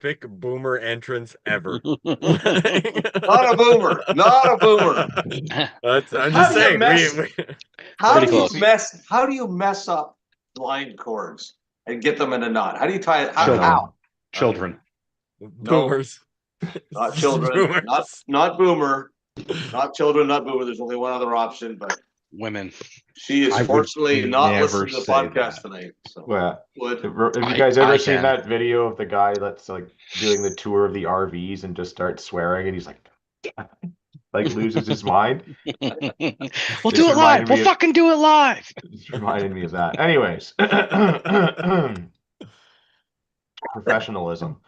epic boomer entrance ever. Not a boomer. Not a boomer. I'm How just do you saying, mess? like Pretty close. How do you mess up blind cords and get them in a knot? How do you tie it? Children. How? Children. No, boomers. not children. Not Boomers. not boomer. Not children. Not boomer. There's only one other option, but Women. she is I would fortunately not never listening to the say podcast that. tonight. So Well, would have you I- guys ever I seen can. that video of the guy that's like doing the tour of the RVs and just starts swearing and he's like loses his mind? We'll This do it reminded live. me We'll of- fucking do it live. This reminded me of that. Anyways, professionalism.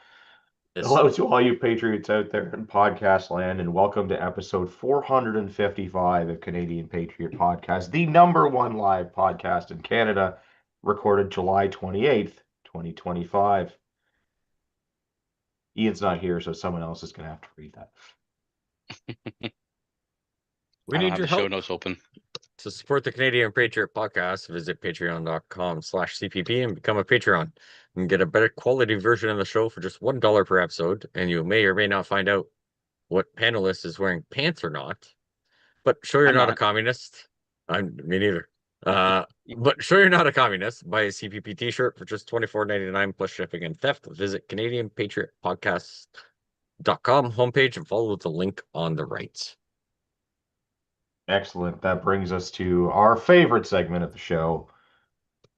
Hello to all you patriots out there in podcast land, and welcome to episode 455 of Canadian Patriot Podcast, the number one live podcast in Canada, recorded July 28th, 2025. Ian's not here, so someone else is going to have to read that. We I don't need have your the show help. notes open. To support the Canadian Patriot Podcast, visit patreon.com/CPP and become a Patreon. You can get a better quality version of the show for just $1 per episode, and you may or may not find out what panelist is wearing pants or not. But sure you're I'm not a not. communist. Me neither. But sure you're not a communist. Buy a CPP t-shirt for just $24.99 plus shipping and theft. Visit CanadianPatriotPodcast.com homepage and follow the link on the right. Excellent. That brings us to our favorite segment of the show,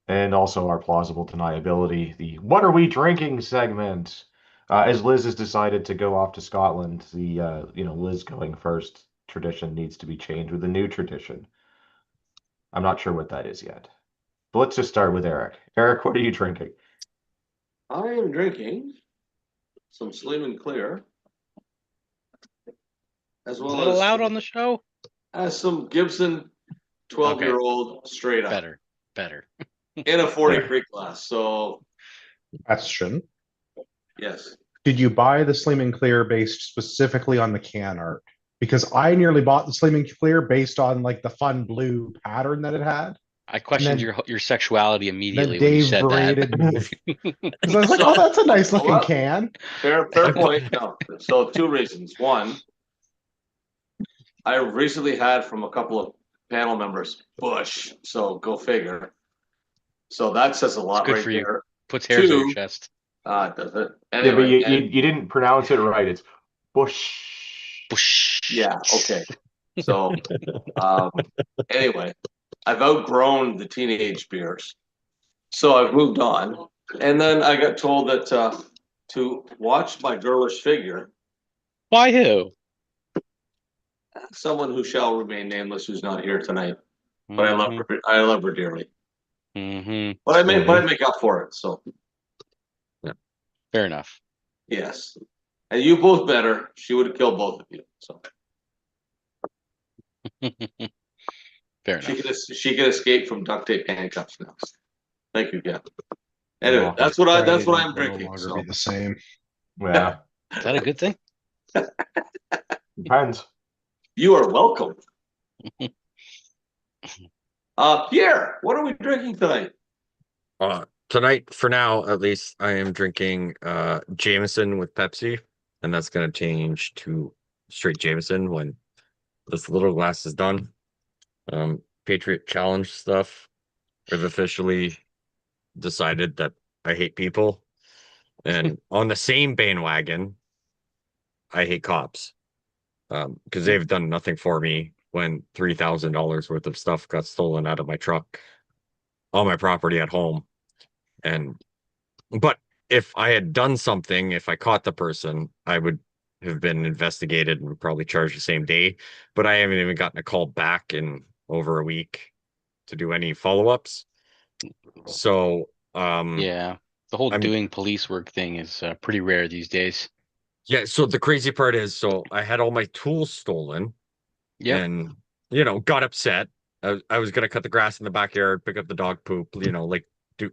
and also our plausible deniability, the What Are We Drinking segment. As Liz has decided to go off to Scotland, the Liz going first tradition needs to be changed with a new tradition. I'm not sure what that is yet. But let's just start with Eric. Eric, what are you drinking? I am drinking some Slim and Clear, as Is well that allowed on the show? as some Gibson 12-year-old straight up Better. in a 40 Creek glass. So Question. yes, Did you buy the Slim and Clear based specifically on the can art? Because I nearly bought the Slim and Clear based on like the fun blue pattern that it had. I questioned then- your sexuality Then immediately when you Dave said berated that. me. 'Cause I was like, oh, that's a nice looking Well, can. fair point. No. So two reasons. One, I recently had from a couple of panel members Bush. So go figure. So that says a lot Good right for you. there. Puts hairs on your Two, chest. does it? Yeah, but Anyway, you didn't pronounce it right. It's Bush. Whoosh. yeah, okay. So anyway, I've outgrown the teenage beers. So I've moved on. And then I got told that to watch my girlish figure, Why who? someone who shall remain nameless who's not here tonight. But I love her dearly. Mm-hmm. But I make up for it. So Fair enough. yes. And you both better. She would have killed both of you. So Fair enough. she can escape from duct tape handcuffs now. Thank you, Gavin. Anyway, Oh, that's what I'm Will no drinking. longer So be the same. Yeah, Is that a good thing? depends. you are welcome. Pierre, what are we drinking tonight? Tonight, for now, at least, I am drinking Jameson with Pepsi, and that's going to change to straight Jameson when this little glass is done. Patriot Challenge stuff. I've officially decided that I hate people. And on the same bandwagon, I hate cops. Because they've done nothing for me when $3,000 worth of stuff got stolen out of my truck on my property at home. But if I had done something, if I caught the person, I would have been investigated and probably charged the same day. But I haven't even gotten a call back in over a week to do any follow-ups. So, Yeah. The whole I'm- doing police work thing is pretty rare these days. yeah, so the crazy part is, so I had all my tools stolen Yep. and, got upset. I was gonna cut the grass in the backyard, pick up the dog poop, like do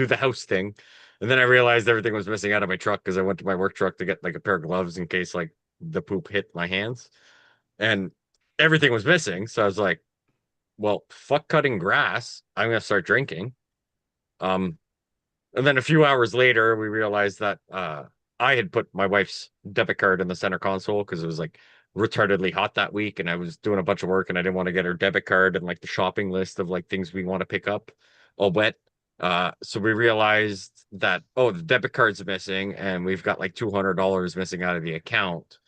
the house thing. And then I realized everything was missing out of my truck because I went to my work truck to get like a pair of gloves in case like the poop hit my hands. And everything was missing. So I was like, well, fuck cutting grass. I'm gonna start drinking. And then a few hours later, we realized that I had put my wife's debit card in the center console because it was like retardedly hot that week, and I was doing a bunch of work, and I didn't want to get her debit card and like the shopping list of like things we want to pick up all wet. So we realized that, oh, the debit card's missing, and we've got like $200 missing out of the account.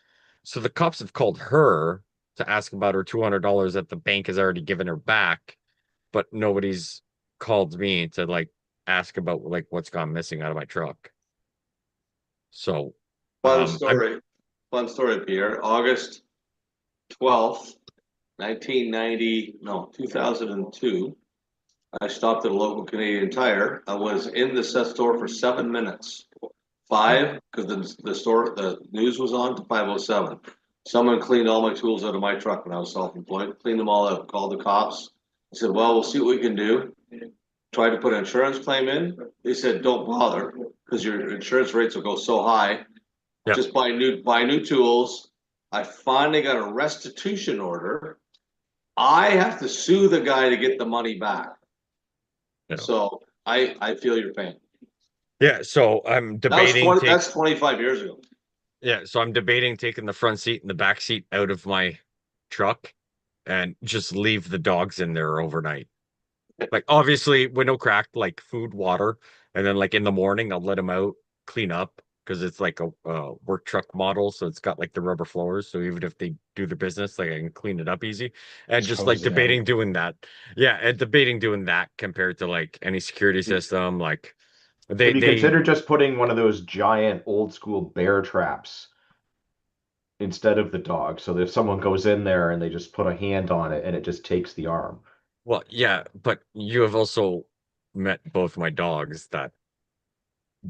So the cops have called her to ask about her $200 that the bank has already given her back, but nobody's called me to like ask about like what's gone missing out of my truck. So Fun I'm story. Fun story, Pierre. August 12th, 1990, no, 2002. I stopped at a local Canadian Tire. I was in the Seth store for 7 minutes. 5, because the news was on, to 5:07. Someone cleaned all my tools out of my truck when I was self-employed, cleaned them all out, called the cops. I said, well, we'll see what we can do. Tried to put an insurance claim in. They said, don't bother, because your insurance rates will go so high. Yep. Just buy new tools. I finally got a restitution order. I have to sue the guy to get the money back. Yeah. So I feel your pain. Yeah, so I'm debating. That's 25 years ago. Yeah, so I'm debating taking the front seat and the back seat out of my truck and just leave the dogs in there overnight. Like obviously window cracked, like food, water, and then like in the morning I'll let them out, clean up because it's like a work truck model, so it's got like the rubber floors. So even if they do their business, like I can clean it up easy. And just like Hose it debating out. doing that. Yeah, and debating doing that compared to like any security system, like Have you they considered just putting one of those giant old school bear traps instead of the dog, so that if someone goes in there and they just put a hand on it and it just takes the arm? Well, yeah, but you have also met both my dogs that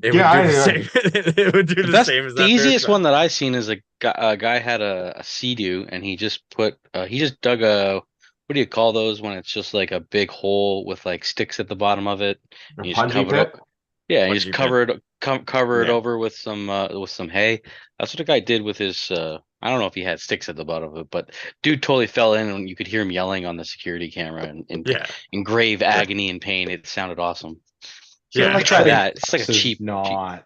it would Yeah, do the I- same. It would do The the best, same as the that easiest bear one trap. that I've seen is a guy had a Sea-Doo and he just dug what do you call those when it's just like a big hole with like sticks at the bottom of it? A And you just punji cover it pit? Yeah, and you just Bungee pit. cover it Yeah. over with some hay. That's what the guy did with his I don't know if he had sticks at the bottom of it, but dude totally fell in and you could hear him yelling on the security camera Yeah. in grave agony and pain. It sounded awesome. So Yeah. like try I mean, that. It's like a This is cheap. not.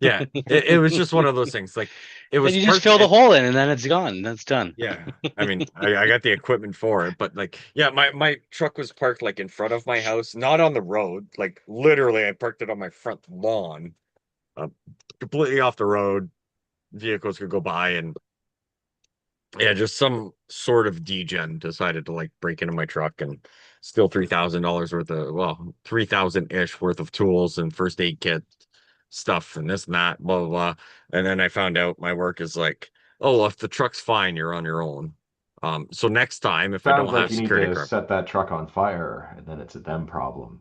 yeah. It was just one of those things. Like it Then was you just parked fill the at, hole in and then it's gone. That's done. yeah. I mean, I got the equipment for it, but like, yeah, my truck was parked like in front of my house, not on the road. Like literally, I parked it on my front lawn, uh, completely off the road. Vehicles could go by, and yeah, just some sort of degen decided to like break into my truck and steal $3,000 worth of, well, 3,000-ish worth of tools and first aid kit stuff and this and that, blah blah blah. And then I found out my work is like, oh, well, if the truck's fine, you're on your own. So next time, if I Sounds don't like have you need security to card, set that truck on fire, and then it's a them problem.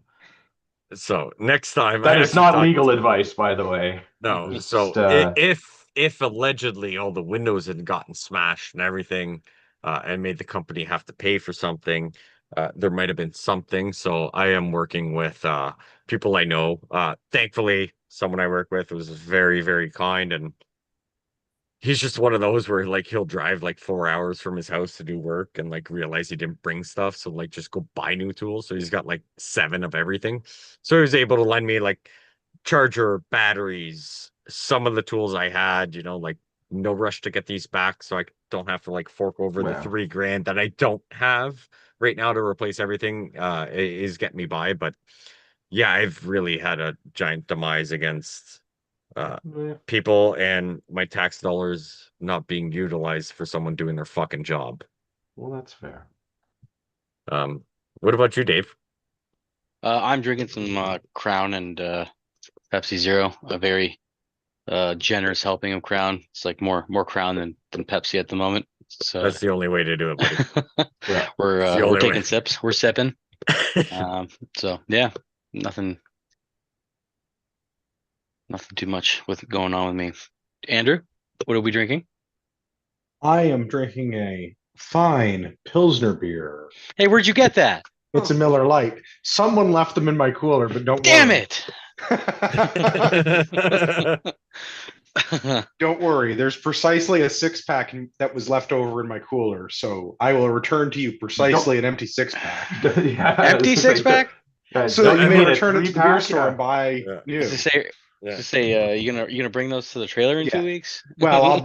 so next time I That is actually not talked legal to, advice, by the way. no. It's So just, if allegedly all the windows had gotten smashed and everything, and made the company have to pay for something, there might have been something. So I am working with people I know. Thankfully, someone I work with was very, very kind, and he's just one of those where like he'll drive like 4 hours from his house to do work and like realize he didn't bring stuff. So like just go buy new tools. So he's got like 7 of everything. So he was able to lend me like charger, batteries, some of the tools I had, like no rush to get these back. So I don't have to like fork over the well, 3 grand that I don't have right now to replace everything, is getting me by. But yeah, I've really had a giant demise against eh, people and my tax dollars not being utilized for someone doing their fucking job. well, that's fair. Um, what about you, Dave? I'm drinking some Crown and Pepsi Zero, a very generous helping of Crown. It's like more Crown than Pepsi at the moment. So That's the only way to do it, buddy. Yeah. we're It's the we're only taking way. sips. We're sipping. So yeah, nothing too much with going on with me. Andrew, what are we drinking? I am drinking a fine Pilsner beer. Hey, where'd you get that? It's a Miller Lite. Someone left them in my cooler, but don't Damn worry. it! Don't worry. There's precisely a 6-pack that was left over in my cooler, so I will return to you precisely an empty 6-pack, Yeah, Empty it's like 6-pack? so that you may need a return it to the beer 3-pack? store and buy Yeah. new. Does it say Yeah. Just say, you gonna bring those to the trailer in Yeah. 2 weeks? Well, I'll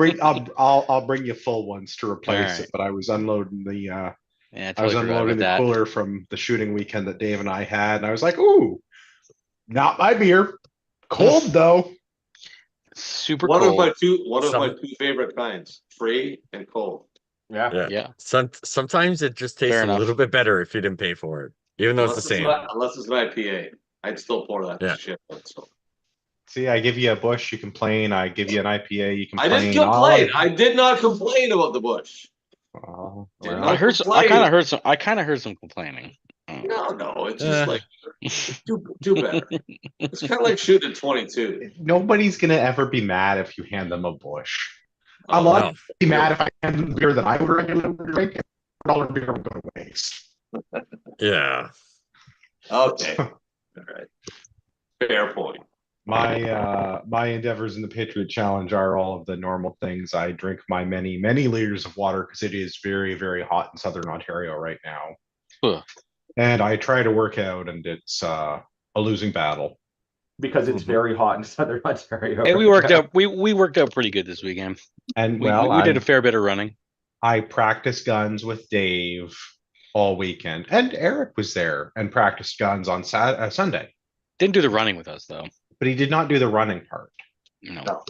bring you full ones to replace Alright. it, but I was unloading the Yeah, I I was totally forgot unloading about the that. cooler from the shooting weekend that Dave and I had, and I was like, ooh, not my beer. Cold though. Super One of cold. my Some- two favorite kinds, free and cold. Yeah. Yeah. Yeah, Sometimes it just tastes fair a enough. little bit better if you didn't pay for it, even though it's the same. Unless it's an IPA, I'd still pour that Yeah. shit. So. See, I give you a bush, you complain. I give you an IPA, you I didn't complain. complain. I did not complain about the bush. Did Well, not I complain. kind of heard some complaining. No, it's just like Uh, do better. It's kind of like shooting at 22. nobody's gonna ever be mad if you hand them a bush. A Oh, lot no. of people be mad if I hand them beer that I would regularly drink. $1 beer would go to waste. Yeah. Okay. All right. Fair point. My endeavors in the Patriot Challenge are all of the normal things. I drink my many liters of water because it is very hot in Southern Ontario right now, Ugh. and I try to work out, and it's a losing battle. Because it's Mhm. very hot in Southern Ontario. Hey, we right worked now. out. We worked out pretty good this weekend. And We well, we did a fair bit of running. I practiced guns with Dave all weekend, and Eric was there and practiced guns on Sunday, Didn't do the running with us though. but he did not do the running part. No. No.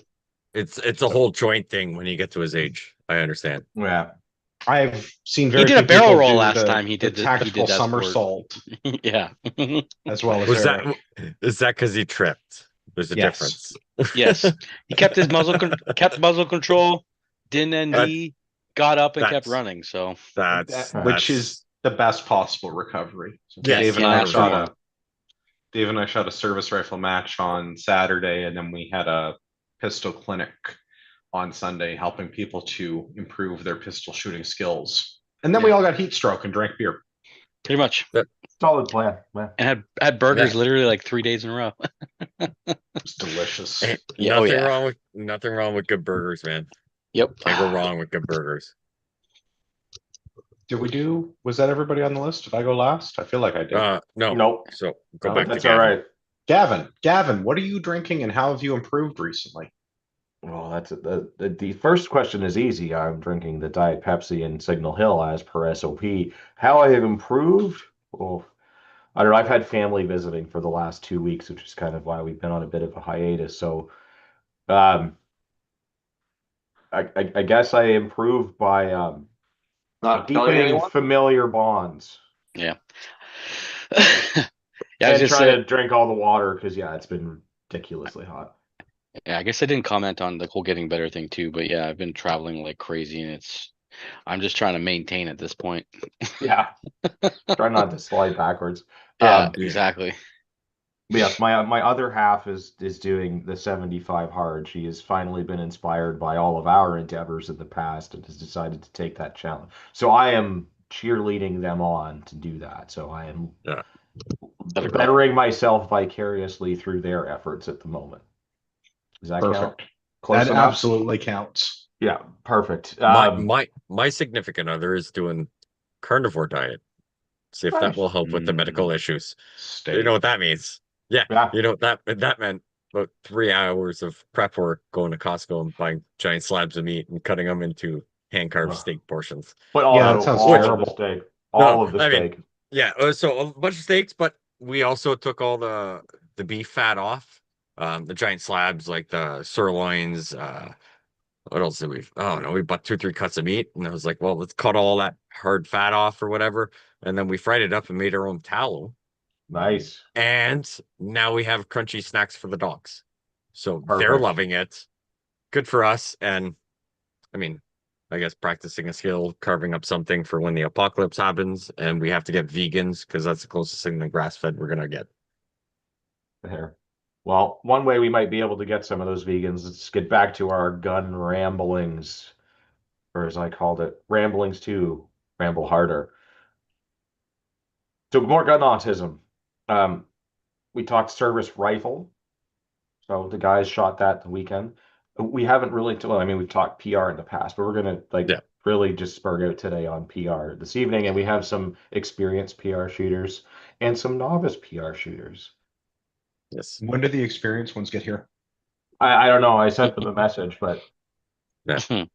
It's a whole joint thing when you get to his age. I understand. Yeah. I've seen He very did a few barrel people roll do last the, time. He the did tactical that sport. somersault Yeah. as well as Was Eric. that is that because he tripped? There's a Yes. difference. Yes. He kept his kept muzzle control, didn't ND, got up and kept that's- running. So Which is the best possible recovery. So Yes, Dave and yeah, I absolutely. shot a service rifle match on Saturday, and then we had a pistol clinic on Sunday, helping people to improve their pistol shooting skills. And then we all got heat stroke and drank beer. pretty much. Solid plan. Yeah. And had burgers Yeah. literally like 3 days in a row. It's delicious. Yeah, oh, yeah. Nothing wrong with good burgers, man. Yep. Can't go wrong with good burgers. Was that everybody on the list? Did I go last? I feel like I did. No. Nope. So go No, back to that's all Gavin. right. Gavin, what are you drinking and how have you improved recently? Well, that's the first question is easy. I'm drinking the Diet Pepsi and Signal Hill as per SOP. How I have improved? Well, I don't know. I've had family visiting for the last 2 weeks, which is kind of why we've been on a bit of a hiatus. So, I guess I improved by Not telling deepening anyone. familiar bonds Yeah. Yeah, I was and just try saying. to drink all the water because it's been ridiculously hot. Yeah, I guess I didn't comment on the whole getting better thing too, but yeah, I've been traveling like crazy and I'm just trying to maintain at this point. Yeah, try not to slide backwards. Yeah, exactly. But yes, my other half is doing the 75 hard. She has finally been inspired by all of our endeavors in the past and has decided to take that challenge. So I am cheerleading them on to do that. So I am bettering myself vicariously through their efforts at the moment. Does that count? Perfect. Close That enough? absolutely counts. Yeah, perfect. My significant other is doing carnivore diet. See if that Nice. will help with the medical issues. Steak. You know what that means? Yeah. You know what that meant? About 3 hours of prep work going to Costco and buying giant slabs of meat and cutting them into hand carved Ugh. steak portions. But that sounds all of the terrible. steak. No, All of the I mean, steak. Yeah, so a bunch of steaks, but we also took all the beef fat off. The giant slabs like the sirloins, what else did we? Oh no, we bought 2, 3 cuts of meat, and I was like, well, let's cut all that hard fat off or whatever, and then we fried it up and made our own tallow. Nice. And now we have crunchy snacks for the dogs, so they're Perfect. loving it. Good for us, and I mean, I guess practicing a skill, carving up something for when the apocalypse happens, and we have to get vegans because that's the closest thing to grass fed we're gonna get. There. Well, one way we might be able to get some of those vegans is get back to our gun ramblings, or as I called it, ramblings to ramble harder. So more gun autism. We talked service rifle. So the guys shot that the weekend. We haven't really, well, I mean, we've talked PR in the past, but we're gonna really just spur out today on PR this evening, and we have some experienced PR shooters and some novice PR shooters. Yes. When do the experienced ones get here? I don't know. I sent them a message, but I don't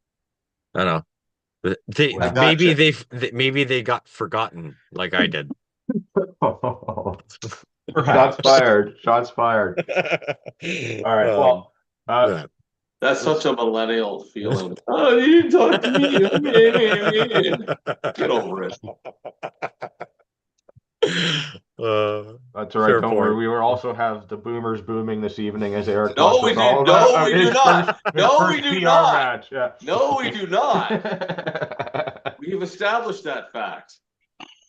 know. They Well, maybe gotcha. maybe they got forgotten like I did. shots Perhaps. fired. Shots fired. All right. Well, Yeah. That's such a millennial feeling. Oh, you didn't talk to me. Get over it. that's all right. Fair Don't worry. point. We will also have the boomers booming this evening as Eric No, talks we us do. all No, about we do his not. first, his No, first we do PR not. match. Yeah. No, we do not. We've established that fact.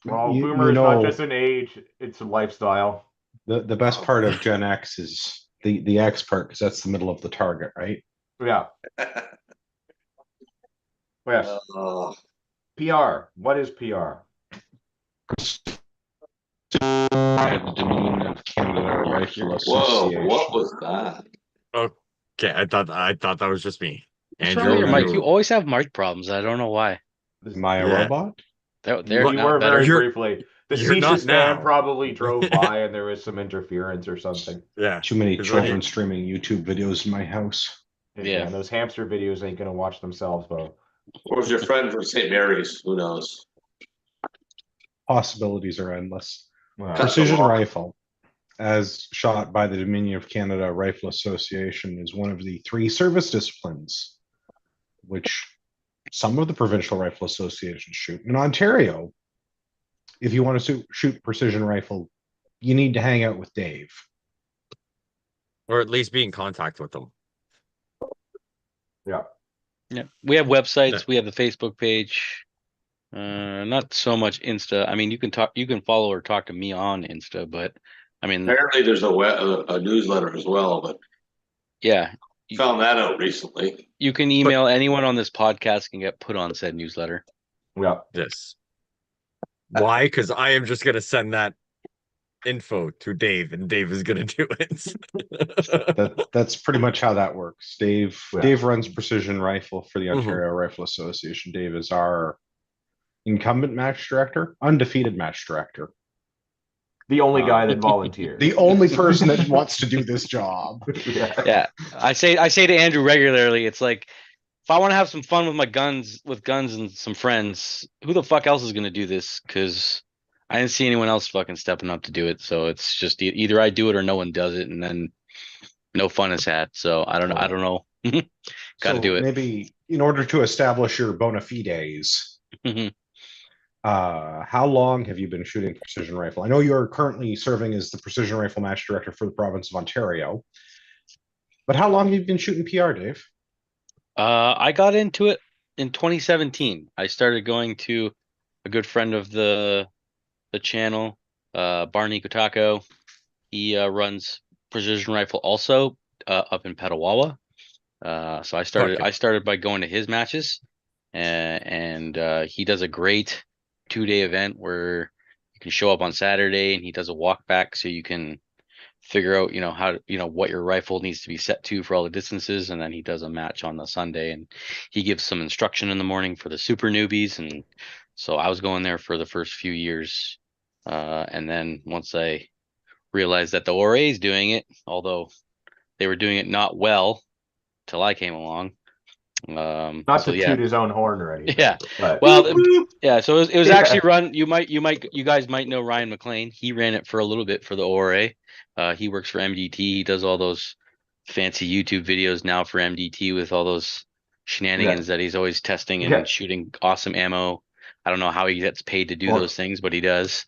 Well, You boomer is not know, just an age; it's a lifestyle. the best part of Gen X is the X part, because that's the middle of the target, right? Yeah. Yes. Uh, PR. What is PR? The Dominion of Canada Rifle whoa, Association. what was that? Okay, I thought that was just me. What's wrong with your Andrew, mic? You always have mic problems. I don't know why. Am I a Yeah. robot? They're You not were better. very You're- briefly. The you're CC not scan now. probably drove by and there was some interference or something. Yeah. Too many Is children that- streaming YouTube videos in my house. Yeah. And those hamster videos ain't gonna watch themselves, though. Or was your friend from St. Mary's? Who knows? Possibilities are endless. Well, Cut- Precision along. rifle, as shot by the Dominion of Canada Rifle Association, is one of the 3 service disciplines, which some of the provincial rifle associations shoot. In Ontario, if you want to shoot precision rifle, you need to hang out with Dave. Or at least be in contact with them. yeah. Yeah. We have websites. Yeah. We have the Facebook page. Not so much Insta. I mean, you can follow or talk to me on Insta, but I mean, Apparently, there's a newsletter as well, but yeah, found that out recently. you can email anyone on this podcast can get put on said newsletter. Yeah. Yes. Why? Because I am just gonna send that info to Dave, and Dave is gonna do it. That's pretty much how that works. Dave Yeah. Dave runs precision rifle for the Mhm. Ontario Rifle Association. Dave is our incumbent match director, undefeated match director. The only guy that volunteered. The only person that wants to do this job. Yeah. Yeah, I say to Andrew regularly, it's like if I want to have some fun with my guns and some friends, who the fuck else is gonna do this? Because I didn't see anyone else fucking stepping up to do it. So it's just either I do it or no one does it, and then no fun is had. So I don't know. Got to So do it. Maybe in order to establish your bona fides, Mhm. how long have you been shooting precision rifle? I know you're currently serving as the precision rifle match director for the province of Ontario, but how long have you been shooting PR, Dave? I got into it in 2017. I started going to a good friend of the channel, Barney Kotako. He runs precision rifle also up in Petawawa. So I started by going to his matches, and he does a great 2-day event where you can show up on Saturday and he does a walk back so you can figure out how to, what your rifle needs to be set to for all the distances, and then he does a match on the Sunday and he gives some instruction in the morning for the super newbies. And so I was going there for the first few years, and then once I realized that the ORA is doing it, although they were doing it not well till I came along. Not so to yeah. toot his own horn or anything. Yeah. But Well, yeah. So it was Yeah. actually run. You guys might know Ryan McLean. He ran it for a little bit for the ORA. He works for MDT. He does all those fancy YouTube videos now for MDT with all those shenanigans that he's always testing and Yeah. shooting awesome ammo. I don't know how he gets paid to do Or- those things, but he does.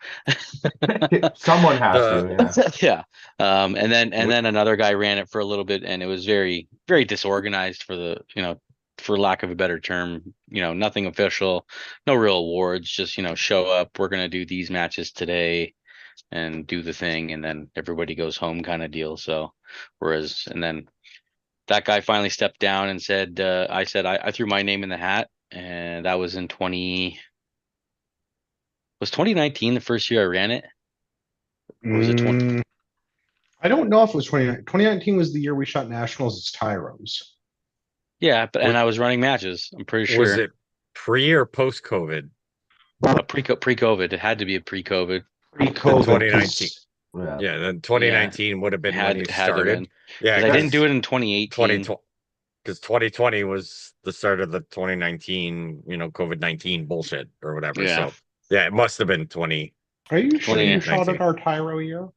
someone has to. Yeah. Yeah. And then another guy ran it for a little bit, and it was very, very disorganized for lack of a better term. Nothing official, no real awards, just show up, we're gonna do these matches today and do the thing, and then everybody goes home kind of deal. So and then that guy finally stepped down and said, I threw my name in the hat, and that was in 2019 the first year I ran it? Or was it 20? I don't know if it was 2019 was the year we shot nationals as Tyros. Yeah, and I was running matches. I'm pretty sure. Was it pre or post COVID? Pre-COVID? It had to be a pre-COVID. Pre-COVID, 2019. Yeah, then 2019 would have been when you had to started. been. Yeah, Because I didn't do it in 2020 2018. because 2020 was the start of the 2019, COVID-19 bullshit or whatever. Yeah. So yeah, it must have been 20. Are you sure 20, you shot 19. at our Tyro year?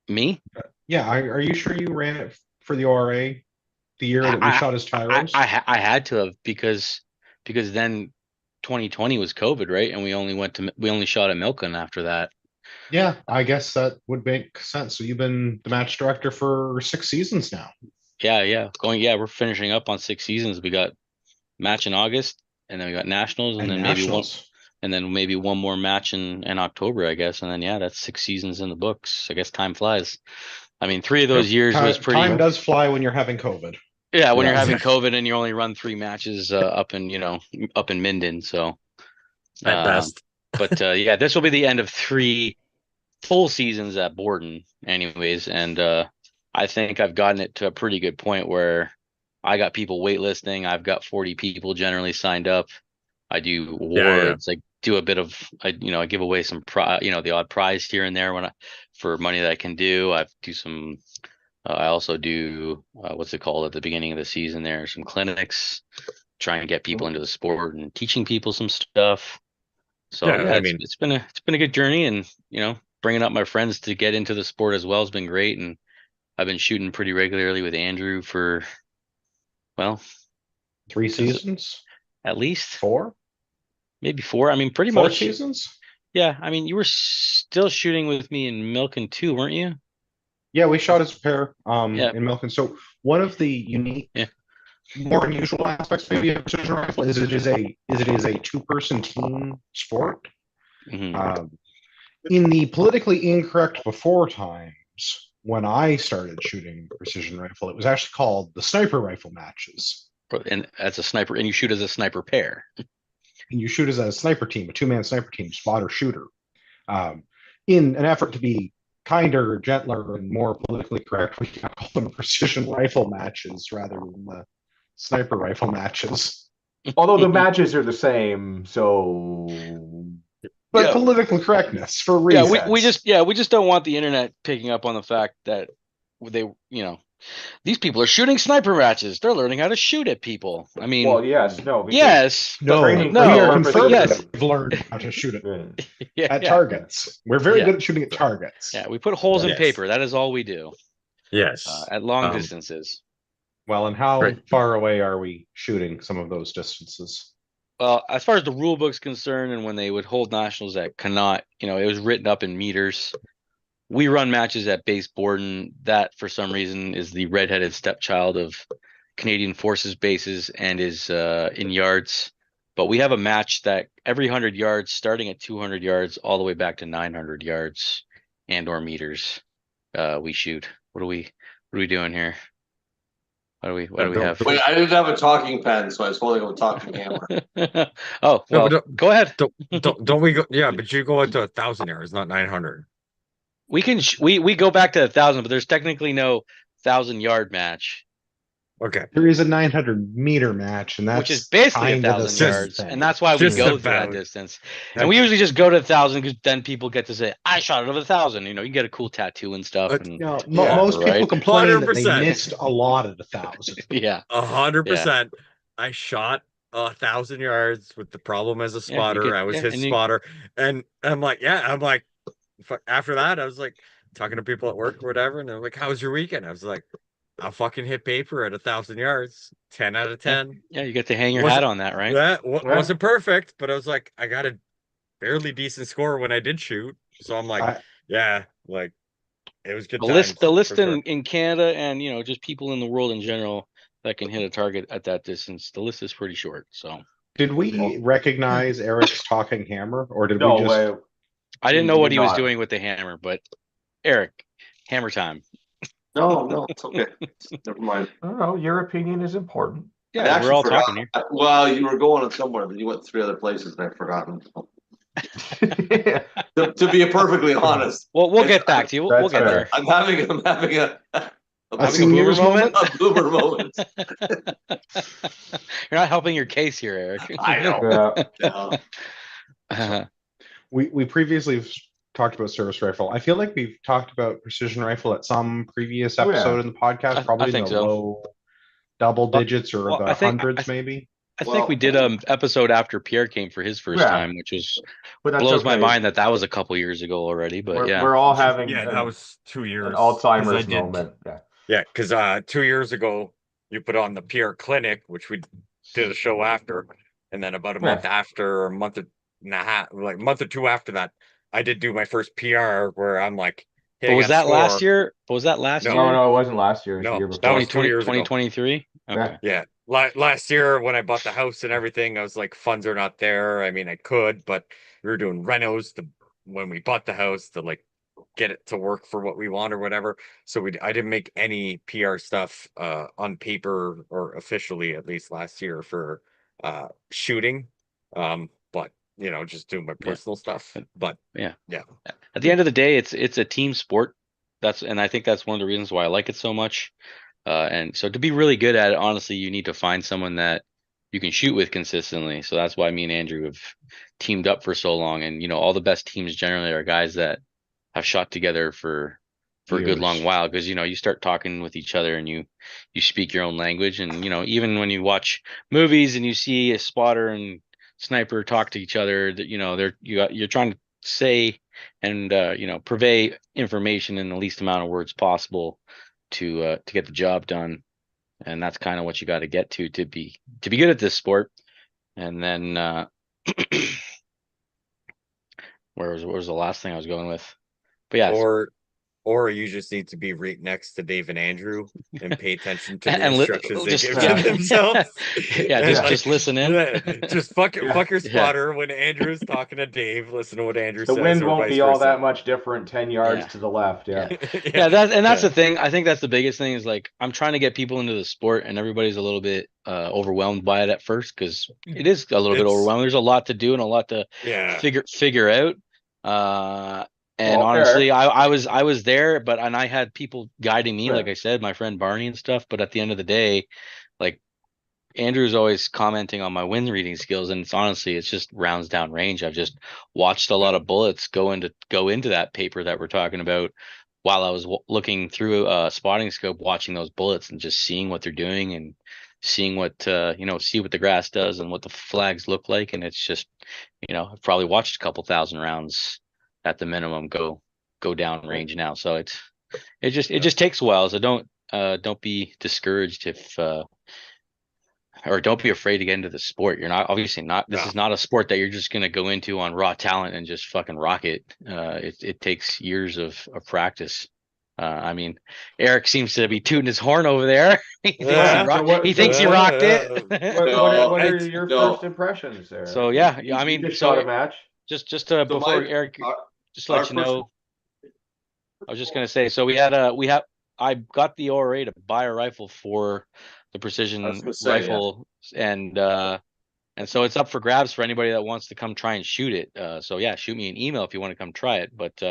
Me? Yeah, are you sure you ran it for the ORA the year that we shot as Tyros? I had to have because then 2020 was COVID, right? And we only shot at Milken after that. Yeah, I guess that would make sense. So you've been the match director for 6 seasons now. Yeah. We're finishing up on 6 seasons. We got match in August, and then we got nationals, and And then nationals. maybe one more match in October, I guess. And then that's 6 seasons in the books. I guess time flies. I mean, 3 of those years was pretty. Time does fly when you're having COVID. Yeah, when you're Yeah. having COVID and you only run 3 matches up in Minden. So At best. but this will be the end of 3 full seasons at Borden, anyways. And I think I've gotten it to a pretty good point where I got people waitlisting. I've got 40 people generally signed up. I do awards. I do a bit of I give away some the odd prize here and there for money that I can do. I do some. I also do what's it called at the beginning of the season? There some clinics, try and get people into the sport and teaching people some stuff. So Yeah, I it's mean- it's been a good journey, and bringing up my friends to get into the sport as well has been great. And I've been shooting pretty regularly with Andrew for 3 seasons? at least 4? maybe 4. I mean, pretty 4 much. seasons? Yeah, I mean, you were still shooting with me in Milken too, weren't you? Yeah, we shot as a pair Yeah. in Milken. So one of the unique, Yeah. more unusual aspects maybe of precision rifle is it is a 2-person team sport. Mhm. In the politically incorrect before times, when I started shooting precision rifle, it was actually called the sniper rifle matches. And as a sniper, and you shoot as a sniper pair. And you shoot as a sniper team, a 2-man sniper team, spotter shooter, in an effort to be kinder, gentler, and more politically correct. We can call them precision rifle matches rather than the sniper rifle matches. Although the matches are the same, so But Yeah. political correctness for Yeah, reasons. we just don't want the internet picking up on the fact that they these people are shooting sniper matches. They're learning how to shoot at people. I mean, well, yes, no, because yes, No, training no, we are purposes- confirmed yes. that we've learned how to shoot it Yeah. at targets. We're very Yeah. good at shooting at targets. Yeah, we put holes in Yes. paper. That is all we do Yes. at long Um, distances. Well, and how Right. far away are we shooting some of those distances? Well, as far as the rule book's concerned, and when they would hold nationals at Connaught, it was written up in meters. We run matches at base Borden. That, for some reason, is the redheaded stepchild of Canadian Forces bases and is in yards. But we have a match that every 100 yards, starting at 200 yards, all the way back to 900 yards and/or meters, we shoot. What are we doing here? What do we have? Wait, I didn't have a talking pen, so I was holding up a talking hammer. Oh, No, well, but go ahead. don't we go? Yeah, but you go into 1,000 yards, not 900. We can we go back to 1,000, but there's technically no 1,000-yard match, Okay. There is a 900-meter match, and that's which is basically kind of the 1,000 same yards, thing. and that's why we Just go to that about. distance. And we usually just go to 1,000 because then people get to say, "I shot it over 1,000." You get a cool tattoo and stuff. And Yeah, most people right. complain that they 100%. missed a lot at 1,000. yeah, 100%. I shot 1,000 yards with the problem as a Yeah, you spotter. get- I was yeah, his and you- spotter, and I'm like, after that, I was like talking to people at work or whatever, and they're like, "How was your weekend?" I was like, "I'll fucking hit paper at 1,000 yards, 10 out of 10." yeah, you get to hang your Was hat it- on that, right? That Yeah. wasn't perfect, but I was like, I got a fairly decent score when I did shoot, so I'm like, I- like it was good. The list for sure. in Canada and just people in the world in general that can hit a target at that distance, the list is pretty short. So Did we recognize Eric's talking hammer, or did no we just? way. I didn't We know what did he was not. doing with the hammer, but Eric, hammer time. No, it's okay. Never mind. I don't know. Your opinion is important. I Yeah, actually we're all forgot. talking here. Well, you were going somewhere, but you went 3 other places, and I've forgotten. Yeah. To be perfecly honest, Well, we'll get back to you. We'll That's get fair. there. I'm having a A Having a senior's boomer moment? a boomer moment. You're not helping your case here, Eric. I know. Yeah. Yeah. Uh, We previously talked about service rifle. I feel like we've talked about precision rifle at some previous Oh, yeah. episode in the podcast, I probably in think the so. low double Well- digits or well, the I think- hundreds, maybe. I think we did episode after Pierre came for his first Yeah. time, which was But that's blows my okay. mind that was a couple years ago already. But We're, yeah, we're all having Yeah, that was 2 years. an 'cause I Alzheimer's did- moment. Yeah. Yeah, because 2 years ago you put on the Pierre Clinic, which we did a show after, and then about a month after, or a month and a half, like a month or two after that, I did do my first PR where I'm like, hey, but I was got that last score. year? Was that last No. year? No, it wasn't last year. It was No, the year that before. was 2 years ago. 2023. Okay. Yeah, last year when I bought the house and everything, I was like, funds are not there. I mean, I could, but we were doing renos when we bought the house to like get it to work for what we want or whatever. So I didn't make any PR stuff on paper or officially, at least last year, for shooting. But just doing my personal stuff. But Yeah. yeah. At the end of the day, it's a team sport. And I think that's one of the reasons why I like it so much. And so to be really good at it, honestly, you need to find someone that you can shoot with consistently. So that's why me and Andrew have teamed up for so long. And all the best teams generally are guys that have shot together for a good long Years. while, because you start talking with each other and you speak your own language. And even when you watch movies and you see a spotter and sniper talk to each other, that you're trying to say and purvey information in the least amount of words possible to get the job done. And that's kind of what you got to get to be good at this sport. And then where was the last thing I was going with? But yeah, Or you just need to be right next to Dave and Andrew and pay attention to the And instructions they just- give yeah. to themselves. Yeah, And, just listen in. Just fuck Yeah. your Yeah. spotter when Andrew's talking to Dave. Listen to what Andrew The says. wind or won't vice be all versa. that much different 10 yards Yeah. to the left. Yeah. Yeah, that's the thing. I think that's the biggest thing is like I'm trying to get people into the sport, and everybody's a little bit overwhelmed by it at first because it is a little bit It's- overwhelming. There's a lot to do and a lot to Yeah. figure out. And Well, honestly, fair. I was there, and I had people guiding me, Fair. like I said, my friend Barney and stuff. But at the end of the day, like Andrew's always commenting on my wind reading skills, and it's just rounds down range. I've just watched a lot of bullets go into that paper that we're talking about while I was looking through a spotting scope, watching those bullets and just seeing what they're doing and seeing what see what the grass does and what the flags look like. And it's just I've probably watched a couple thousand rounds at the minimum go down range now. So it just takes a while. So don't be discouraged if or don't be afraid to get into the sport. You're not obviously not. This No. is not a sport that you're just gonna go into on raw talent and just fucking rock it. It takes years of practice. I mean, Eric seems to be tooting his horn over there. He thinks Yeah, he, rock, so what- he thinks he so- rocked it. What are your No. first impressions there? So, yeah, You- I you mean, just so- shot a match. just before my- Eric, our- just to let you know, I was just gonna say. So I got the ORA to buy a rifle for the precision I was gonna say, yeah. rifle, and so it's up for grabs for anybody that wants to come try and shoot it. So yeah, shoot me an email if you want to come try it. But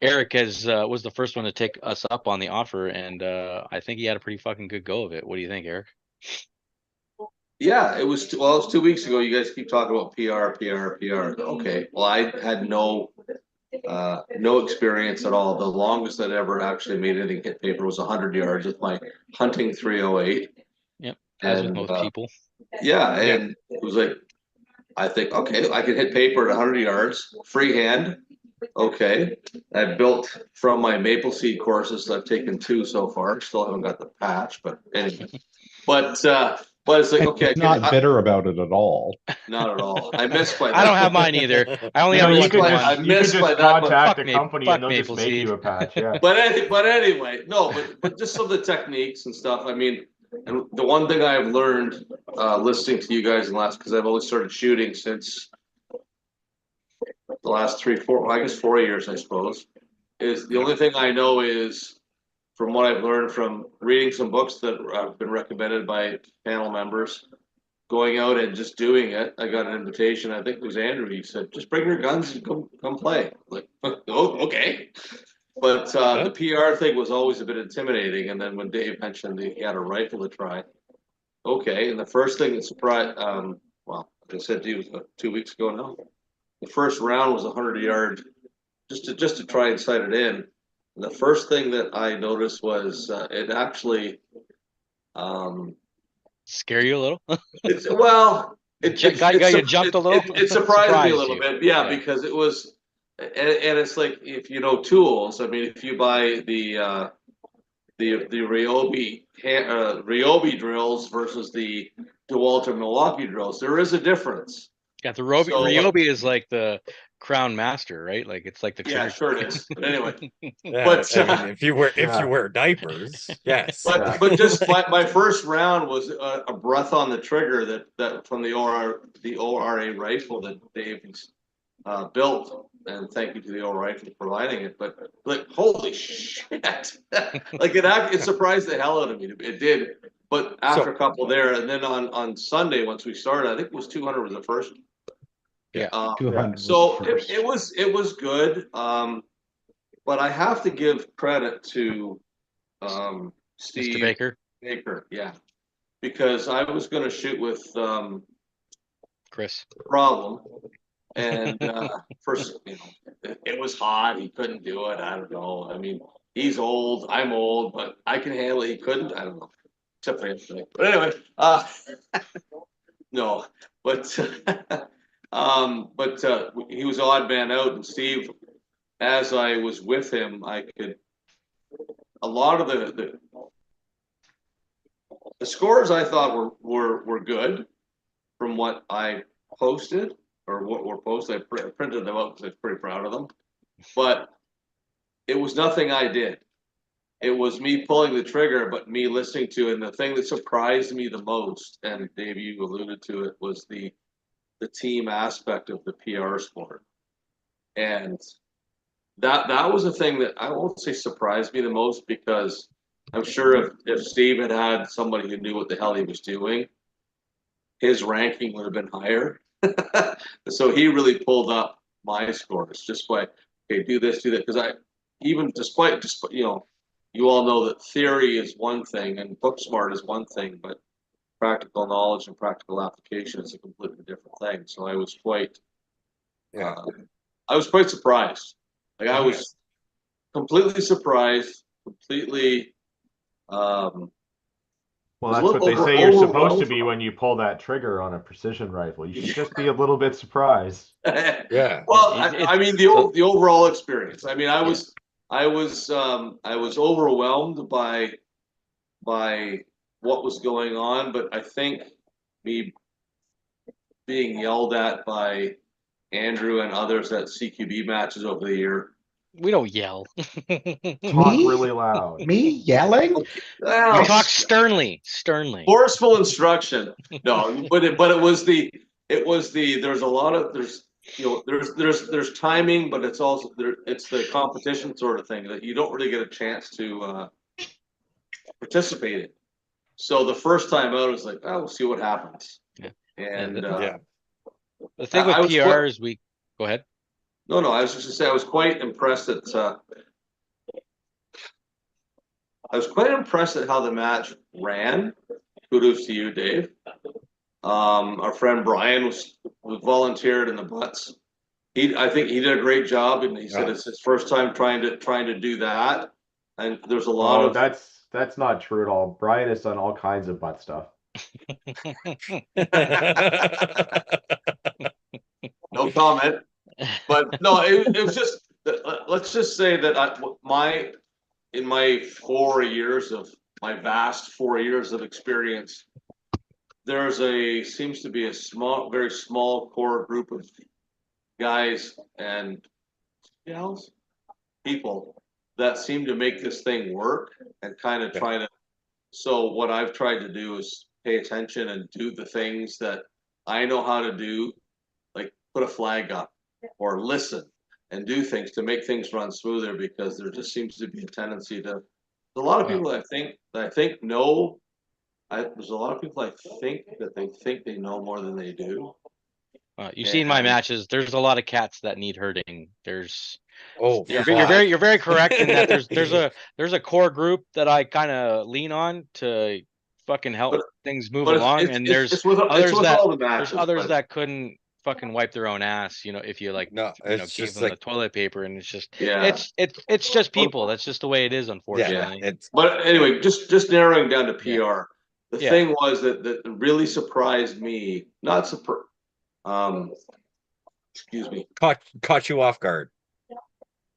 Eric was the first one to take us up on the offer, and I think he had a pretty fucking good go of it. What do you think, Eric? Yeah, it was 2 weeks ago. You guys keep talking about PR. Okay, well, I had no experience at all. The longest I'd ever actually made anything hit paper was 100 yards with my hunting 308. Yep, as with And, most people. Yeah, and it was like, I think, okay, I can hit paper at 100 yards, freehand. Okay, I built from my maple seed courses. I've taken 2 so far. Still haven't got the patch, but anyway. But it's like, okay, Not bitter about it at all. not at all. I missed by that. I don't have mine either. I only You know, have you one. could like- just, I you could missed just by that, but contact fuck a company fuck and they'll just Maple make Seed. you a patch. Yeah. But anyway, no, but just some of the techniques and stuff. I mean, and the one thing I've learned listening to you guys in the last, because I've only started shooting since the last 4 years, I suppose, is the only thing I know is from what I've learned from reading some books that have been recommended by panel members, going out and just doing it. I got an invitation. I think it was Andrew. He said, "Just bring your guns and come play." Like, oh, okay. But the PR thing was always a bit intimidating. And then when Dave mentioned that he had a rifle to try, okay. And the first thing that surprised, well, like I said to you 2 weeks ago now, the first round was 100 yard just to try and sight it in. And the first thing that I noticed was it actually Scare you a little? it's well Got you jumped a little? it surprised me a Surprised little you. bit, yeah, Yeah. because it was and it's like if you know tools. I mean, if you buy the Ryobi drills versus the DeWalt Milwaukee drills, there is a difference. Yeah, the So Ryobi is like the crown master, right? Like it's like the yeah, trigger. sure it is. But anyway, Yeah, but I mean, if you Yeah. wear diapers, yes. Yeah. but just my first round was a breath on the trigger that from the ORA rifle that Dave's built, and thank you to the ORA for providing it. But like, holy shit! Like it surprised the hell out of me. It did. But after a couple there, and then on Sunday once we started, I think it was 200 was the first. Yeah. 200 was So the first. it was good. But I have to give credit to Steve Mr. Baker, yeah, because I was going to shoot with Chris. Problem, and first, it was hot. He couldn't do it. I don't know. I mean, he's old. I'm old, but I can handle it. He couldn't. I don't know, except for him. But anyway, no, but he was odd man out, and Steve. As I was with him, I could a lot of the scores I thought were good from what I posted or what were posted. I printed them out because I was pretty proud of them, but it was nothing I did. It was me pulling the trigger, but me listening to it. And the thing that surprised me the most, and Dave, you alluded to it, was the team aspect of the PR sport, and that was the thing that I won't say surprised me the most, because I'm sure if Steve had somebody who knew what the hell he was doing, his ranking would have been higher. So he really pulled up my scores just by, okay, do this, do that. Because I even despite you all know that theory is one thing and book smart is one thing, but practical knowledge and practical application is a completely different thing. So I was quite surprised. Like I was completely surprised, completely. Well, that's what they say you're supposed to be when you pull that trigger on a precision rifle. You should just be a little bit surprised. Yeah. Well, I mean the overall experience. I mean, I was overwhelmed by what was going on, but I think me being yelled at by Andrew and others at CQB matches over the year. We don't yell. Talk really loud. Me yelling? Well, We talk sternly. forceful instruction. No, but it was the there's a lot of there's timing, but it's also it's the competition sort of thing that you don't really get a chance to participate in. So the first time out, I was like, oh, we'll see what happens. Yeah. And The thing with PR is go ahead. No, I was just gonna say I was quite impressed at how the match ran. Kudos to you, Dave. Our friend Brian was volunteered in the butts. I think he did a great job, and he said it's his first time trying to do that. And there's a lot of that's not true at all. Brian has done all kinds of butt stuff. No comment. But no, it was just let's just say that in my vast 4 years of experience, seems to be a very small core group of guys and people that seem to make this thing work and kind of try to. So what I've tried to do is pay attention and do the things that I know how to do, like put a flag up or listen and do things to make things run smoother, because there just seems to be a tendency to. There's a lot of people that I think know. There's a lot of people I think that they think they know more than they do. You see in my matches, there's a lot of cats that need herding. There's you're very correct in that there's a core group that I kind of lean on to fucking help things move along, and there's others that couldn't fucking wipe their own ass, if you like, No, it's gave just them the like, toilet paper, and it's just, Yeah. it's just people. That's just the way it is, yeah, unfortunately. it's But anyway, just narrowing down to Yeah. PR. The Yeah. thing was that really surprised me. Not surprised. Excuse me. caught you off guard.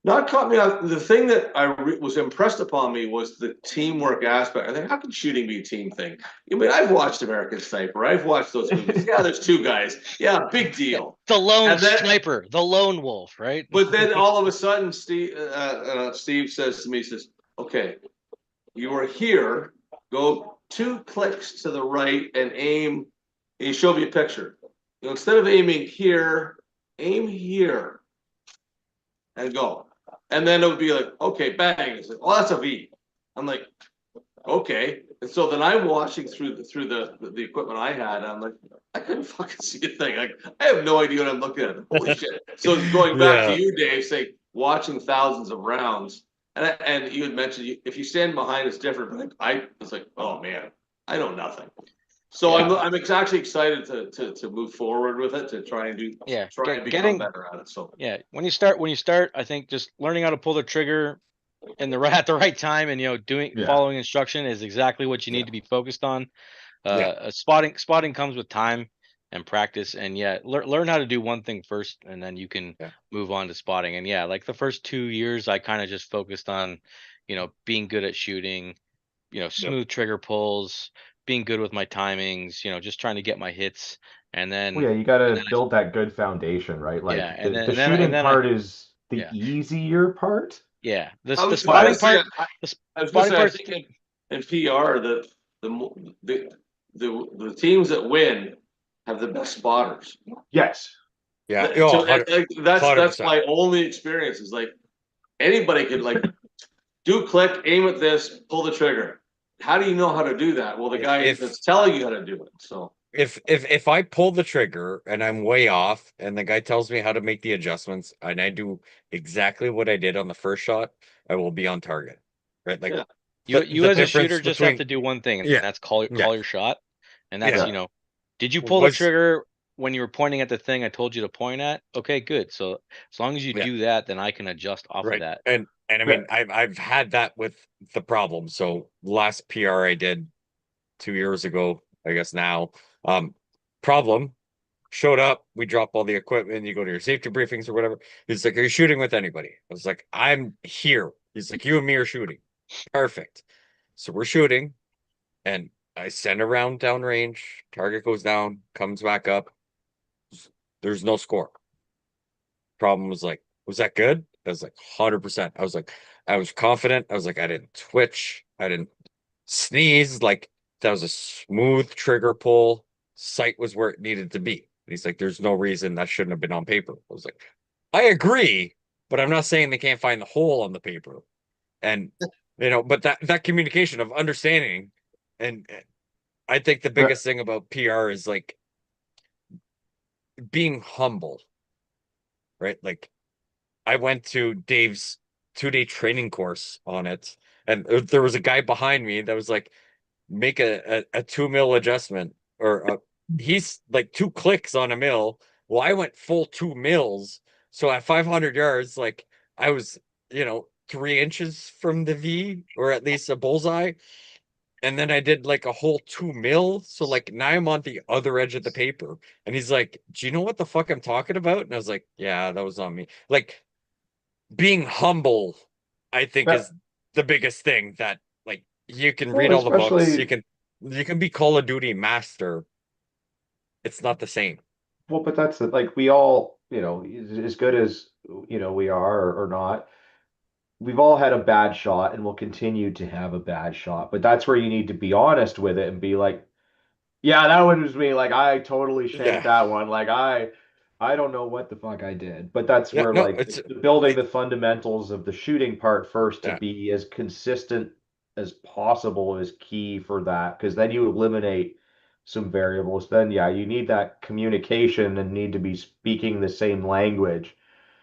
Not caught me off. The thing that was impressed upon me was the teamwork aspect. I think, how can shooting be a team thing? I mean, I've watched American Sniper. I've watched those movies. Yeah, there's two guys. Yeah, big deal. The lone And then- sniper, the lone wolf, right? But then all of a sudden, Steve says to me, he says, "Okay, you are here. Go 2 clicks to the right and aim." And he showed me a picture. Instead of aiming here, aim here and go. And then it would be like, okay, bang. It's like, oh, that's a V. I'm like, okay. And so then I'm watching through the equipment I had. And I'm like, I couldn't fucking see a thing. Like, I have no idea what I'm looking at. Holy shit. So going back to you, Dave, say watching thousands of rounds. And you had mentioned if you stand behind, it's different. But I was like, oh man, I know nothing. So Yeah. I'm actually excited to move forward with it, to try and become Getting better at it. So Yeah, when you start, I think just learning how to pull the trigger at the right time, and Yeah. following instruction is exactly what you need to be focused on. Yeah. Spotting comes with time and practice, and learn how to do one thing first, and then you can Yeah. move on to spotting. And like the first 2 years, I kind of just focused on, being good at shooting, smooth trigger pulls, being good with my timings, just trying to get my hits, and then Well, yeah, you got to and then I, build that good foundation, right? yeah, Like and then the and then and shooting then I part is the yeah. easier part. Yeah, I the was gonna spotting say, part, the I was gonna spotting say, I part's think in PR that the teams that win have the best spotters. Yes. Yeah. So Oh, 100 that's 100%. my only experience. Is like anybody could like do click, aim at this, pull the trigger. How do you know how to do that? Well, the guy If that's telling you how to do it. So if I pull the trigger and I'm way off and the guy tells me how to make the adjustments and I do exactly what I did on the first shot, I will be on target. Right? Like Yeah. you the as a difference shooter just have between to do one thing, and yeah, that's call yeah, your shot. And that's, yeah. did you pull the Was trigger when you were pointing at the thing I told you to point at? Okay, good. So as long as you yeah, do that, then I can adjust off of right. that. And I Yeah. mean I've had that with the problem. So last PR I did 2 years ago, I guess now. Problem showed up, we drop all the equipment, you go to your safety briefings or whatever. He's like, "Are you shooting with anybody?" I was like, "I'm here." He's like, "You and me are shooting." Perfect. So we're shooting, and I send a round downrange, target goes down, comes back up. There's no score. Problem was like, was that good? I was like, 100%. I was like, I was confident. I was like, I didn't twitch. I didn't sneeze. Like, that was a smooth trigger pull. Sight was where it needed to be. And he's like, there's no reason that shouldn't have been on paper. I was like, I agree, but I'm not saying they can't find the hole on the paper. And but that communication of understanding, and I think the Yeah. biggest thing about PR is like being humble, right? Like I went to Dave's 2-day training course on it, and there was a guy behind me that was like, make a 2 mil adjustment, or he's like 2 clicks on a mil. Well, I went full 2 mils, so at 500 yards, like I was 3 inches from the V, or at least a bullseye. And then I did like a whole 2 mil. So like now I'm on the other edge of the paper. And he's like, "Do you know what the fuck I'm talking about?" And I was like, "Yeah, that was on me." Like being humble, I think, Yeah. is the biggest thing, that like you can read Well, all the books, you especially can be Call of Duty master. It's not the same. well, but that's it. Like we all, as good as we are or not, we've all had a bad shot and will continue to have a bad shot. But that's where you need to be honest with it and be like, yeah, that one was me. Like I totally shanked Yeah. that one. Like I don't know what the fuck I did. But that's Yeah, where no, like it's building it, the fundamentals of the shooting part first to yeah, be as consistent as possible is key for that. Because then you eliminate some variables. Then yeah, you need that communication and need to be speaking the same language.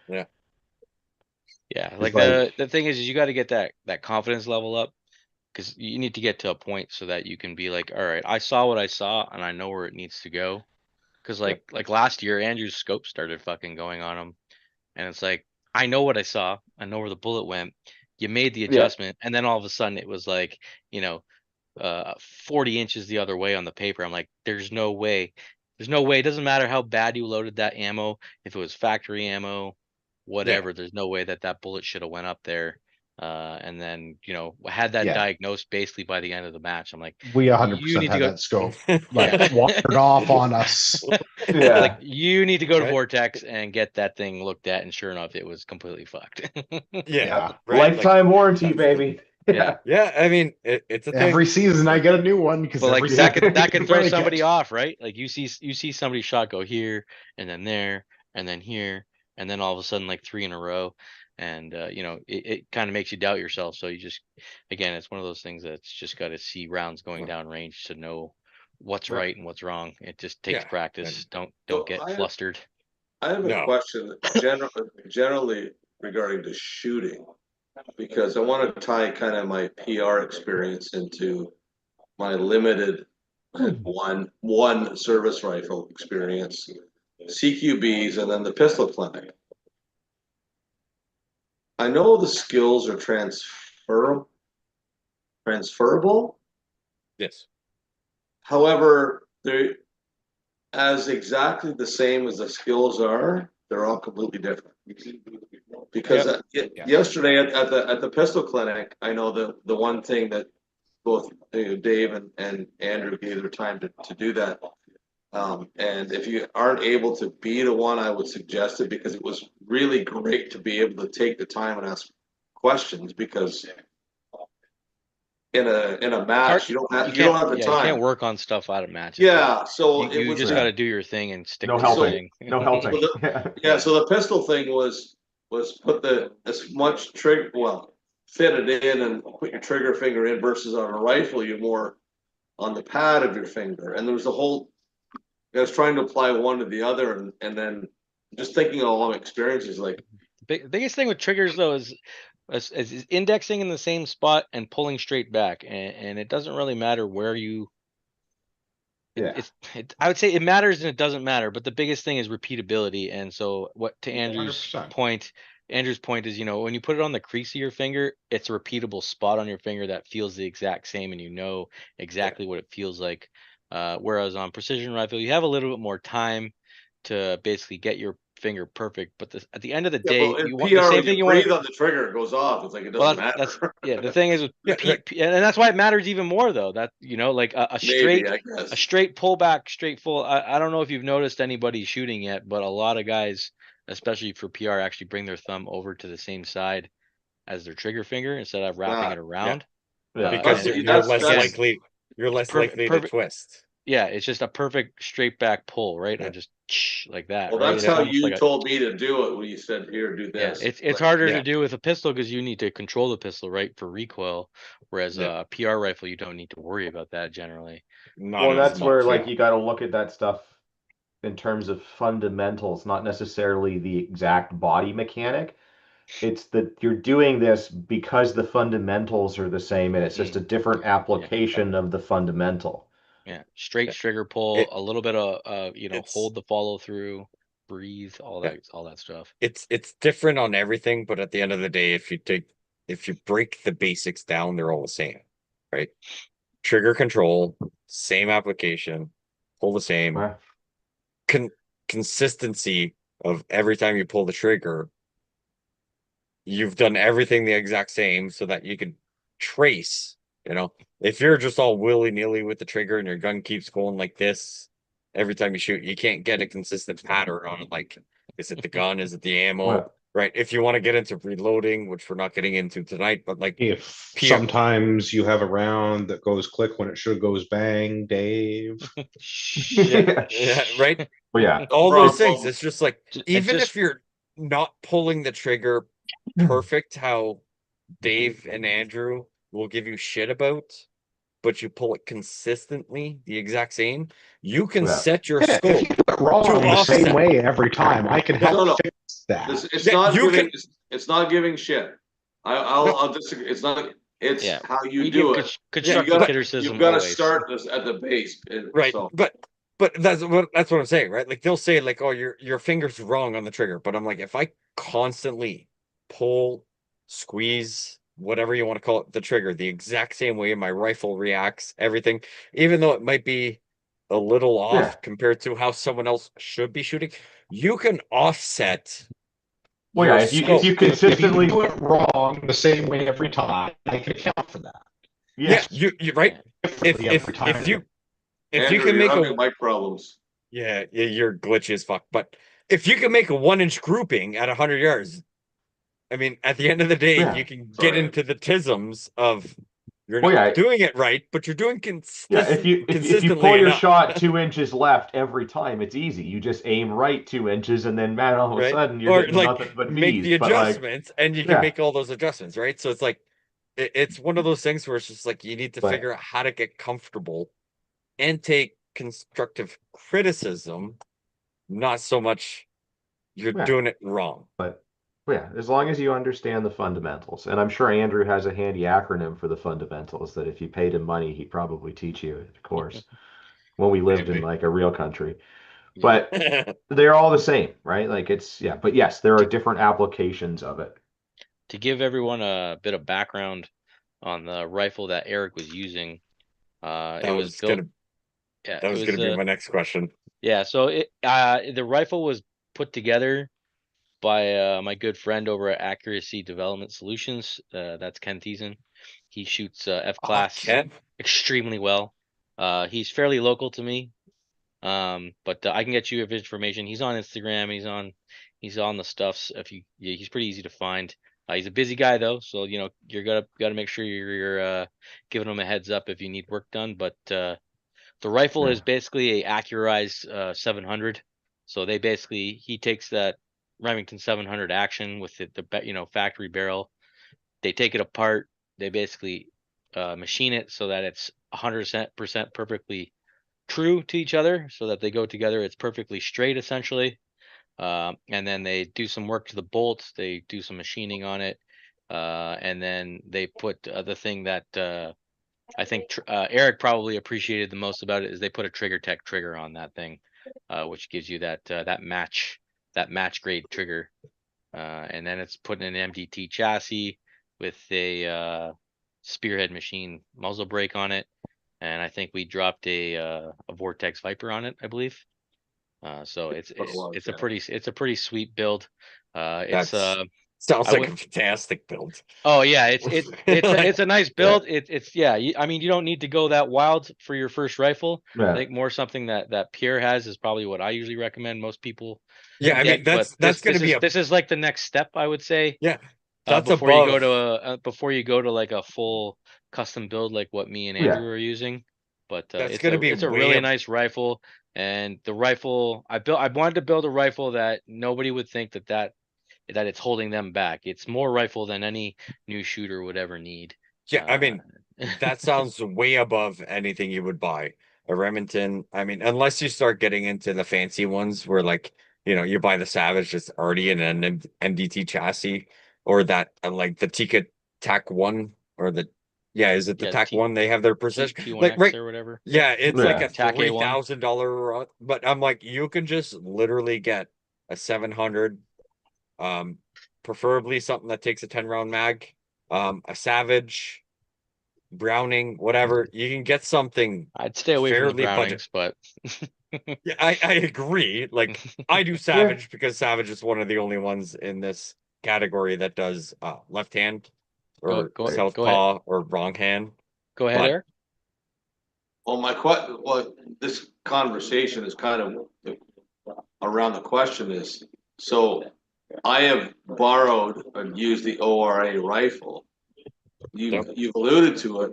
yeah, Yeah, It's like like the thing is you got to get that confidence level up, because you need to get to a point so that you can be like, all right, I saw what I saw and I know where it needs to go. Because like last year, Andrew's scope started fucking going on him, and it's like, I know what I saw, I know where the bullet went. You made the adjustment, and then all of a sudden it was like, 40 inches the other way on the paper. I'm like, there's no way. There's no way. It doesn't matter how bad you loaded that ammo, if it was factory ammo, whatever. There's no way that bullet should have went up there. And then had that Yeah. diagnosed basically by the end of the match. I'm like, We you 100% need to had go. that scope Yeah. like wandered off on us. Yeah. Like, you need to go to Right. Vortex and get that thing looked at, and sure enough, it was completely fucked. Yeah. Right? Lifetime warranty, baby. Yeah. Yeah, I mean, it's a Every thing. season I get a new one because But like every that season could throw break somebody it. off, right? Like you see somebody's shot go here and then there and then here and then all of a sudden like 3 in a row, and it kind of makes you doubt yourself. So you just, again, it's one of those things that's just got to see rounds going down range to know what's Right. right and what's wrong. It just takes Yeah, practice. and- Don't So get I have- flustered. I have a No. question generally regarding the shooting, because I want to tie kind of my PR experience into my limited one service rifle experience, CQBs, and then the pistol clinic. I know the skills are transferable. Yes. However, they're as exactly the same as the skills are. They're all completely different. Because yesterday at the pistol clinic, I know the one thing that both Dave and Andrew gave their time to do that. And if you aren't able to beat a one, I would suggest it, because it was really great to be able to take the time and ask questions, because in a match you don't have the You time. can't work on stuff out of matches. Yeah, so You it was just got to do your thing and stick No to your helping. thing. No helping. Yeah, so the pistol thing was put as much trigger, fit it in and put your trigger finger in, versus on a rifle you're more on the pad of your finger. And there was I was trying to apply one to the other, and then just thinking of all my experiences, like, Biggest thing with triggers though is indexing in the same spot and pulling straight back, and it doesn't really matter where you. I would say it matters and it doesn't matter, but the biggest thing is repeatability. And so, what to Andrew's 100%. point, is when you put it on the crease of your finger, it's a repeatable spot on your finger that feels the exact same, and you know exactly what it feels like. Whereas on precision rifle, you have a little bit more time to basically get your finger perfect. But at the end of the day, you want the same thing. You breathe want on the trigger, it goes off. It's like it doesn't matter. The thing is with and that's why it matters even more though. That like a straight Maybe, I guess. a straight pullback, straight full. I don't know if you've noticed anybody shooting yet, but a lot of guys, especially for PR, actually bring their thumb over to the same side as their trigger finger instead of wrapping it around. Because That's- you're less that's- likely to twist. Yeah, it's just a perfect straight back pull, right? And just like that. Well, right? that's It's how almost you like told me to do it when you said, "Here, do yeah, this." it's harder to do with a pistol because you need to control the pistol, right, for recoil. Whereas a PR rifle, you don't need to worry about that generally. Well, that's where you got to look at that stuff in terms of fundamentals, not necessarily the exact body mechanic. It's that you're doing this because the fundamentals are the same, and it's just a different application of the fundamental. Yeah, straight trigger pull, a little bit of hold the follow through, breathe, all that stuff. It's different on everything, but at the end of the day, if you break the basics down, they're all the same, right? Trigger control, same application, pull the same. Consistency of every time you pull the trigger, you've done everything the exact same so that you can trace. If you're just all willy-nilly with the trigger and your gun keeps going like this every time you shoot, you can't get a consistent pattern on it. Like, is it the gun? Is it the ammo? Right. If you want to get into reloading, which we're not getting into tonight, but like if sometimes you have a round that goes click when it should goes bang, Dave. yeah, right. Well, yeah, all those things. It's just like, even if you're not pulling the trigger perfect, how Dave and Andrew will give you shit about, but you pull it consistently the exact same, you can set your scope. If you do it wrong the same way every time, I can help fix that. It's not giving shit. I'll disagree. It's not. It's how you do it. Constructive criticism. You've got to start this at the base, right? So. But But that's what I'm saying, right? Like they'll say like, "Oh, your finger's wrong on the trigger," but I'm like, if I constantly pull, squeeze, whatever you want to call it, the trigger the exact same way my rifle reacts, everything, even though it might be a little Yeah. off compared to how someone else should be shooting, you can offset Well, your yeah, if you scope. If you consistently, do it wrong the same way every time, I can account for that. Yeah, yes, you right. Differently every time. If you Andrew, can you're make having a mic problems. yeah, you're glitchy as fuck. But if you can make a 1 inch grouping at 100 yards, I mean, at the end of the day, yeah, you can get Sorry. into the tisms of you're well, not yeah, doing it right, but you're doing yeah. If you pull consistently your enough, shot 2 inches left every time, it's easy. You just aim right 2 inches, and then man, all of a right? sudden you're Or hitting like nothing but make V's. the But like, adjustments, and you can yeah, make all those adjustments, right? So it's like it's one of those things where it's just like you need to but figure out how to get comfortable and take constructive criticism, not so much you're yeah, doing it wrong. but yeah, as long as you understand the fundamentals, and I'm sure Andrew has a handy acronym for the fundamentals that if you paid him money, he'd probably teach you, of course, when we lived in Maybe. like a real country. Yeah. But they're all the same, right? Like it's yeah, but yes, there are different applications of it. To give everyone a bit of background on the rifle that Eric was using, That it was was built. gonna Yeah, that it was was gonna be my next question. yeah. So the rifle was put together by my good friend over at Accuracy Development Solutions. That's Ken Thiessen. He shoots F Ah, class Ken. extremely well. He's fairly local to me. But I can get you his information. He's on Instagram. He's on the stuffs. He's pretty easy to find. He's a busy guy though, so you're gotta make sure you're giving him a heads up if you need work done. But the rifle Yeah. is basically a accurized 700. So he takes that Remington 700 action with the factory barrel. They take it apart. They basically machine it so that it's 100% perfectly true to each other, so that they go together. It's perfectly straight essentially. And then they do some work to the bolts. They do some machining on it. And then they put the thing that I think Eric probably appreciated the most about it is they put a Trigger Tech trigger on that thing, which gives you that match grade trigger. And then it's put in an MDT chassis with a Spearhead machine muzzle brake on it, and I think we dropped a Vortex Viper on it, I believe. So it's What it it's was, it's a yeah. pretty sweet build. It's That's sounds I like would a fantastic build. Oh yeah, it's a nice Yeah. build. It's yeah. I mean, you don't need to go that wild for your first rifle. I Yeah. think more something that Pierre has is probably what I usually recommend most people Yeah, I get. mean But that's gonna be a this is like the next step, I would say, yeah, that's before you go above. to before you go to like a full custom build like what me and Yeah. Andrew are using. But That's gonna be it's a way really up. nice rifle, and the rifle I wanted to build a rifle that nobody would think that it's holding them back. It's more rifle than any new shooter would ever need. Yeah, I Uh, mean that sounds way above anything you would buy. A Remington, I mean, unless you start getting into the fancy ones where like, you buy the Savage that's already in an MDT chassis, or that like the Tika TAC 1 or the yeah, is it the yeah, TAC 1? They have their precision. Like T1X right, or whatever. yeah, it's like Yeah. a TAC A1. $3,000, but I'm like, you can just literally get a 700, um, preferably something that takes a 10 round mag, a Savage, Browning, whatever. You can get something I'd stay away from the fairly budget. Brownings, but Yeah, I agree. Like I do Yeah. Savage because Savage is one of the only ones in this category that does left hand go or go go ahead. southpaw or wrong hand. Go ahead, But Eric. Well, this conversation is kind of around the question is, so I have borrowed and used the ORA rifle. You've alluded to it.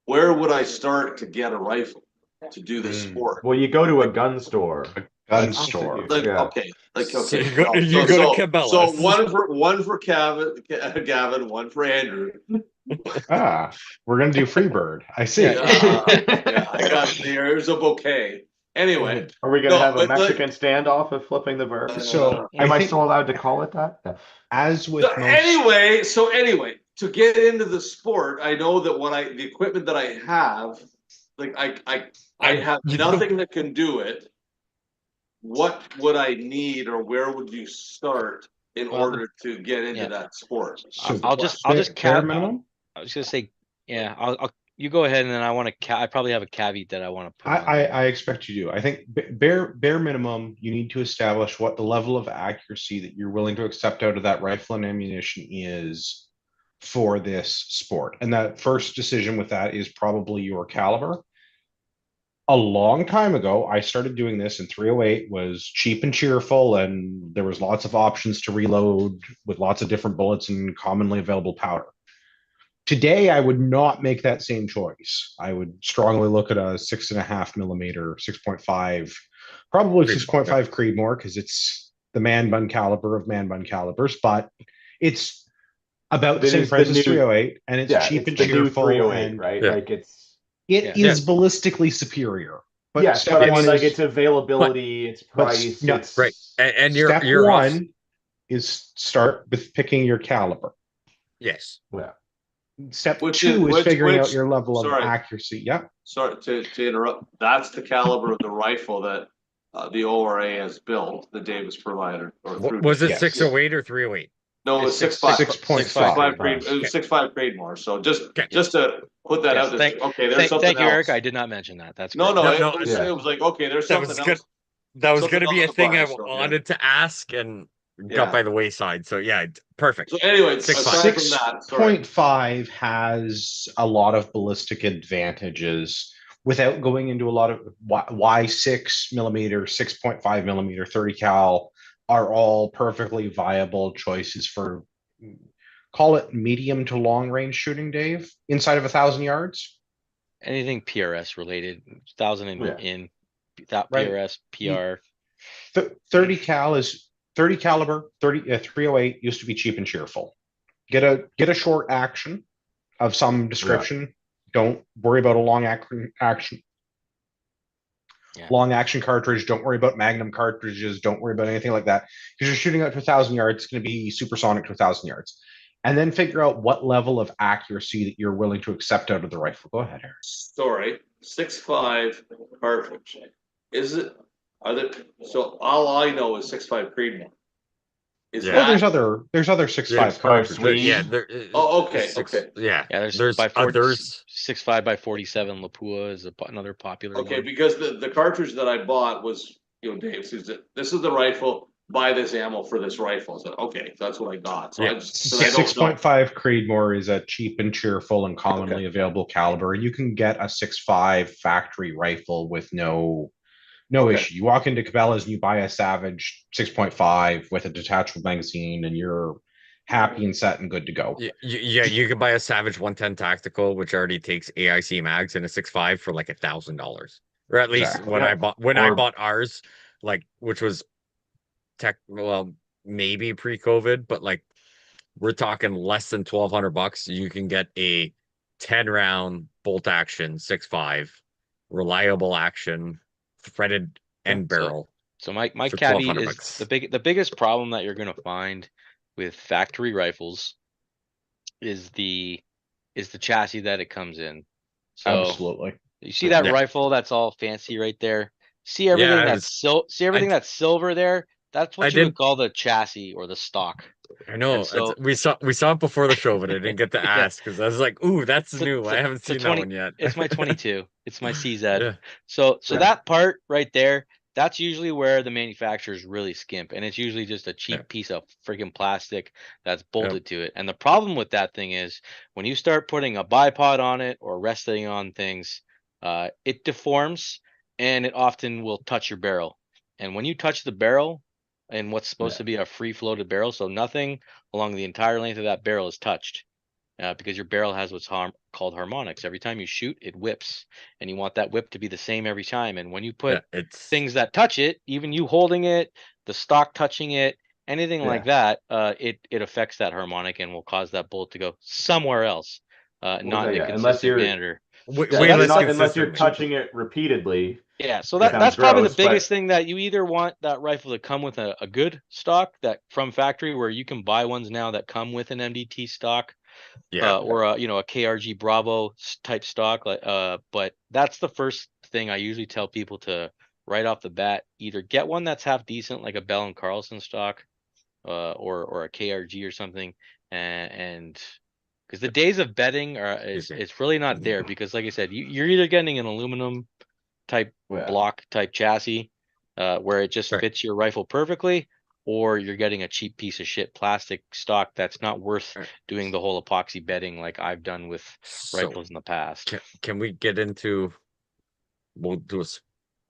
Where would I start to get a rifle to do the sport? Well, you go to a gun store. Gun That's- store. Like Yeah. okay, So okay. you go to Cabela's. So one for Gavin, one for Andrew. Ah, we're gonna do Freebird. I see. Yeah, I got here's a bouquet. Anyway, Are we going to No, have a but, like- Mexican standoff of flipping the bird? So Am I think still allowed to call it that? Yeah. as with so most, anyway, to get into the sport, I know that the equipment that I have like I I- have you don't- nothing that can do it. What would I need, or where would you start in Well, order to get into yeah. that sport? So That's the I'll just question. bare minimum. I was gonna say, yeah, I'll you go ahead, and then I want to I probably have a caveat that I want to put on I there. expect you do. I think bare minimum, you need to establish what the level of accuracy that you're willing to accept out of that rifle and ammunition is for this sport. And that first decision with that is probably your caliber. A long time ago, I started doing this, and 308 was cheap and cheerful, and there was lots of options to reload with lots of different bullets and commonly available powder. Today, I would not make that same choice. I would strongly look at a 6.5 millimeter, 6.5, probably Creedmoor, 6.5 Creedmoor, because it's the man bun caliber of man bun calibers, but it's about the It same is the price as new- 308, and it's Yeah, cheap it's and the new cheerful, 308, and right? Yeah. Like it's it Yeah. is ballistically superior. But yes, step but I one mean, like is its availability, its price, no, it's right, and step you're one also, is start with picking your caliber. yes. yeah. Step Which two is which- figuring out which- your level of sorry. accuracy. Yep. Sorry to interrupt. That's the caliber of the rifle that the ORA has built, that Davis provided. Or through Was it Yes. 608 or 308? No, it was It's 6.5. 6.5. Grade. It was 6.5 Creedmoor. So just Okay. to put that Yes, out there. thank- Okay, there's something Thank you, else. Eric. I did not mention that. That's No, great. no, No, it, no, was, yeah. it was like, okay, there's That something was else. good. That was Something going to be a else thing I applies, so, yeah. wanted to ask and Yeah. got by the wayside. So yeah, perfect. So anyway, 6.5. aside from that, sorry. 6.5 has a lot of ballistic advantages without going into a lot of why 6 millimeter, 6.5 millimeter, 30 cal are all perfectly viable choices for, call it medium to long range shooting, Dave, inside of 1,000 yards. Anything PRS related, 1,000 Yeah. in that Right. PRS, PR. 30 cal is 30 caliber, 308 used to be cheap and cheerful. Get a short action of some description. Don't worry about a long action. Yeah. Long action cartridge. Don't worry about Magnum cartridges. Don't worry about anything like that. Because you're shooting out to 1,000 yards, it's going to be supersonic to 1,000 yards. And then figure out what level of accuracy that you're willing to accept out of the rifle. Go ahead, Eric. Sorry, 6.5 cartridge. Is it? Are there? So all I know is 6.5 Creedmoor. Is Yeah. Oh, that? there's other 6.5 6.5 cartridges. Swede. Yeah. Oh, okay, okay. okay. Yeah. Yeah, there's There's by 40, others. 6.5 by 47 Lapua is another popular Okay, one. because the cartridge that I bought was, Dave says that this is the rifle. Buy this ammo for this rifle. So okay, that's what I got. So Yeah. I just 'cause I don't know. 6.5 Creedmoor is a cheap and cheerful and commonly available caliber. You can get a 6.5 factory rifle with no Okay. issue. You walk into Cabela's and you buy a Savage 6.5 with a detachable magazine, and you're happy and set and good to go. Yeah, you could buy a Savage 110 Tactical, which already takes AIC mags and a 6.5 for like $1,000. Or at least Exactly. when Yeah. I Or- bought ours, like which was maybe pre-COVID, but like we're talking less than $1,200. You can get a 10-round bolt action 6.5, reliable action, threaded end So- barrel. So my for caveat is $1,200. the biggest problem that you're gonna find with factory rifles is the chassis that it comes in. So Absolutely. you see that Yeah. rifle that's all fancy right there. See everything Yeah, see everything that's silver there. That's what I you did- would call the chassis or the stock. I know. And so- we saw it before the show, but I didn't get to Yeah. ask because I was like, "Ooh, that's It's a- new. it's I a- haven't it's a seen 20 that one yet." It's my 22. It's my CZ. Yeah. So Yeah. that part right there, that's usually where the manufacturers really skimp, and it's usually just a cheap Yeah. piece of freaking plastic that's bolted to it. And the problem with that thing is when you start putting a bipod on it or resting on things, it deforms and it often will touch your barrel. And when you touch the barrel and what's supposed to be a free floated barrel, so nothing along the entire length of that barrel is touched. Because your barrel has what's called harmonics. Every time you shoot, it whips, and you want that whip to be the same every time. And when you put Yeah, it's things that touch it, even you holding it, the stock touching it, anything like that, it affects that harmonic and will cause that bullet to go somewhere else, not in a unless consistent you're- manner. way So less that's- unless you're consistently. touching it repeatedly. Yeah, so becomes that's probably gross, the biggest but- thing, that you either want that rifle to come with a good stock that from factory, where you can buy ones now that come with an MDT stock, or a, a KRG Bravo type stock. But that's the first thing I usually tell people to right off the bat, either get one that's half decent, like a Bell and Carlson stock, or a KRG or something, and because the days of betting it's really not there, because like I said, you're either getting an aluminum type block type chassis, where it just fits your rifle perfectly, or you're getting a cheap piece of shit plastic stock that's not worth doing the whole epoxy bedding like I've done with rifles in the past. Can we get into, we'll do a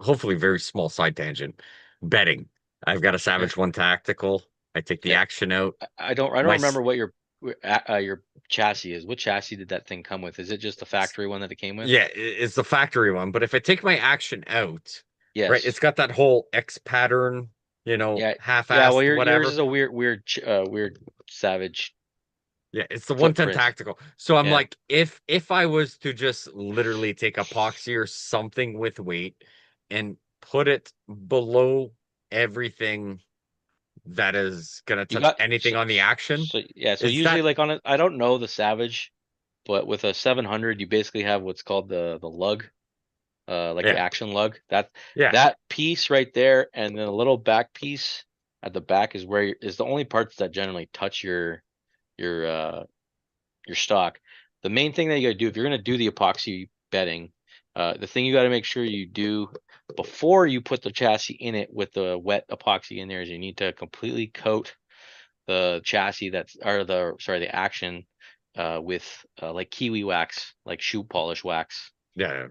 hopefully very small side tangent, betting. I've got a Savage One Tactical. I take the action out. I don't remember what your chassis is. What chassis did that thing come with? Is it just the factory one that it came with? Yeah, it's the factory one. But if I take my action out, yes, right, it's got that whole X pattern, half-assed, well, whatever. yours is a weird Savage. Yeah, it's the 110 tactical. So I'm like, if I was to just literally take epoxy or something with weight and put it below everything that is gonna touch anything on the action. So usually like on it, I don't know the Savage, but with a 700, you basically have what's called the lug, the action lug. That piece right there, and then a little back piece at the back is where is the only parts that generally touch your stock. The main thing that you got to do if you're going to do the epoxy bedding, the thing you got to make sure you do before you put the chassis in it with the wet epoxy in there is you need to completely coat the chassis the action with like kiwi wax, like shoe polish wax. Yeah.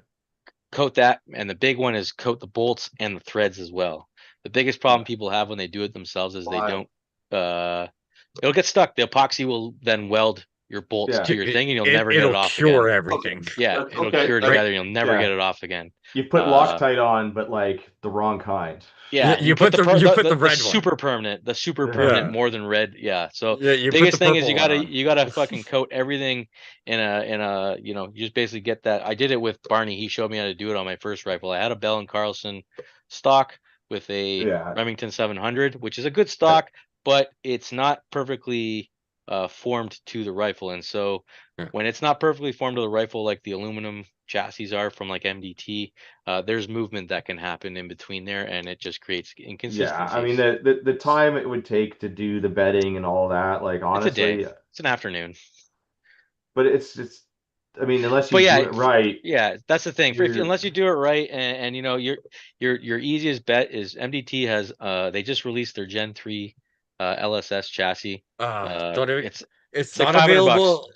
Coat that, and the big one is coat the bolts and the threads as well. The biggest problem people have when they do it themselves is they don't it'll get stuck. The epoxy will then weld your bolts to your thing, and you'll never get it off again. It'll cure everything. Yeah, it'll cure together, and you'll never get it off again. You put Loctite on, but like the wrong kind. Yeah, you put the red one. Super permanent, more than red. Yeah. So you biggest thing is you gotta fucking coat everything in a you just basically get that. I did it with Barney. He showed me how to do it on my first rifle. I had a Bell and Carlson stock with a Remington 700, which is a good stock, but it's not perfectly formed to the rifle. And so when it's not perfectly formed to the rifle, like the aluminum chassis are from like MDT, there's movement that can happen in between there, and it just creates inconsistency. Yeah, I mean the time it would take to do the bedding and all that, like honestly, it's an afternoon. But it's I mean, unless you do it right. Yeah, that's the thing. Unless you do it right, and your easiest bet is MDT has they just released their Gen 3 LSS chassis. It's like not available.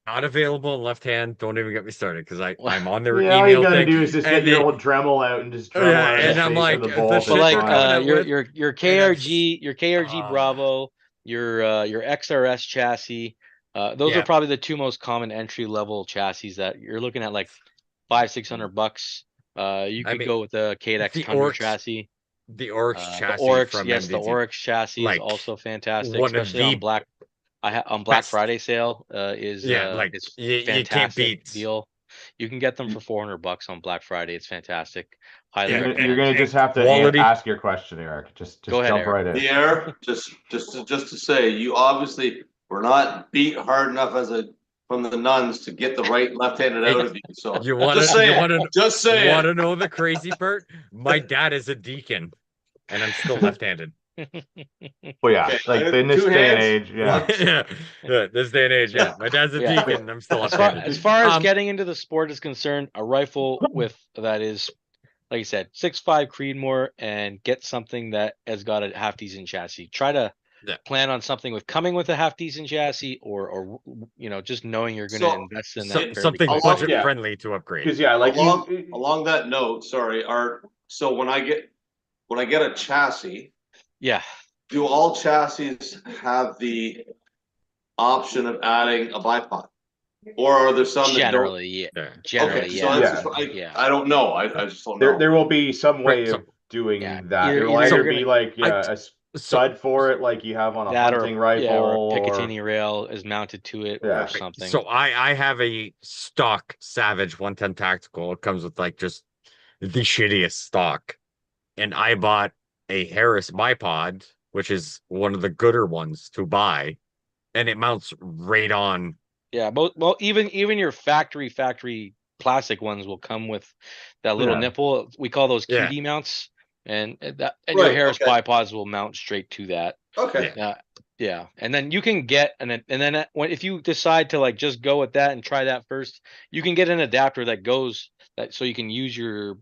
Not available in left hand. Don't even get me started because I'm on their email. All you gotta thing, do is just get your old Dremel out and just Dremel out and I'm like, your KRG Bravo, your XRS chassis. Those are probably the two most common entry level chassis that you're looking at, like $500-600. You could go with the KDX Tundra chassis. The Oryx chassis. The Oryx, from yes, MDT. the Oryx chassis is also fantastic, especially on Black. On Black Friday sale is fantastic you can't beat deal. You can get them for $400 on Black Friday. It's fantastic. Highly recommend. You're gonna just have to ask your question, Eric. Just go ahead, jump right in. Pierre, just to say, you obviously were not beat hard enough from the nuns to get the right left-handed out of you. So you want to know the crazy part? My dad is a deacon, and I'm still left-handed. Well, yeah, like in this day and age, this day and age, my dad's a deacon, and I'm still left-handed. As far as getting into the sport is concerned, a rifle with that is, like you said, 6.5 Creedmoor, and get something that has got a half decent chassis. Try to plan on something with coming with a half decent chassis, or just knowing you're going to invest in that. Something budget friendly to upgrade. Because along that note, sorry, Art. So when I get a chassis. Yeah. Do all chassis have the option of adding a bipod, or are there some generally that don't? Generally, I don't know. I just don't know. There will be some way of doing that. It'll either be like a stud for it, like you have on a hunting rifle, or a Picatinny rail is mounted to it, or something. So I have a stock Savage 110 Tactical. It comes with like just the shittiest stock, and I bought a Harris bipod, which is one of the gooder ones to buy, and it mounts right on Yeah, well, even your factory plastic ones will come with that little Yeah. nipple. We call those Yeah. QD mounts, and your Right, Harris okay. bipods will mount straight to that. Okay. Yeah, and then you can get and then when if you decide to like just go with that and try that first, you can get an adapter that goes that so you can use your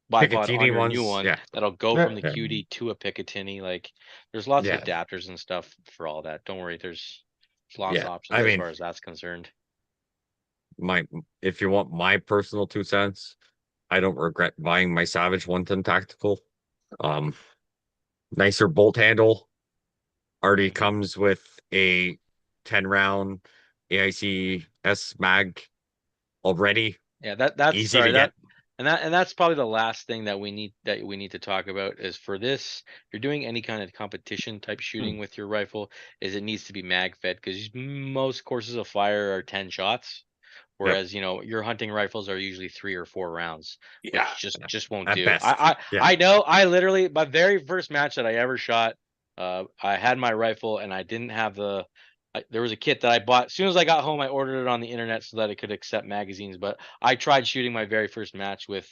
bipod on Picatinny your ones. new one Yeah. that'll go Yeah. from the Yeah. QD to a Picatinny. Like there's lots Yeah. of adapters and stuff for all that. Don't worry, there's lots Yeah, of options I as mean- far as that's concerned. If you want my personal 2 cents, I don't regret buying my Savage 110 tactical. Um, nicer bolt handle. Already comes with a 10 round AIC S mag already. Yeah, that's Easy sorry to get. and that's probably the last thing that we need to talk about is for this. If you're doing any kind of competition type shooting with your rifle, is it needs to be mag fed because most courses of fire are 10 shots, whereas your hunting rifles are usually 3 or 4 rounds, which Yeah. just won't At do. best. Yeah. I know. I literally my very first match that I ever shot, I had my rifle and I didn't have there was a kit that I bought. As soon as I got home, I ordered it on the internet so that it could accept magazines. But I tried shooting my very first match with,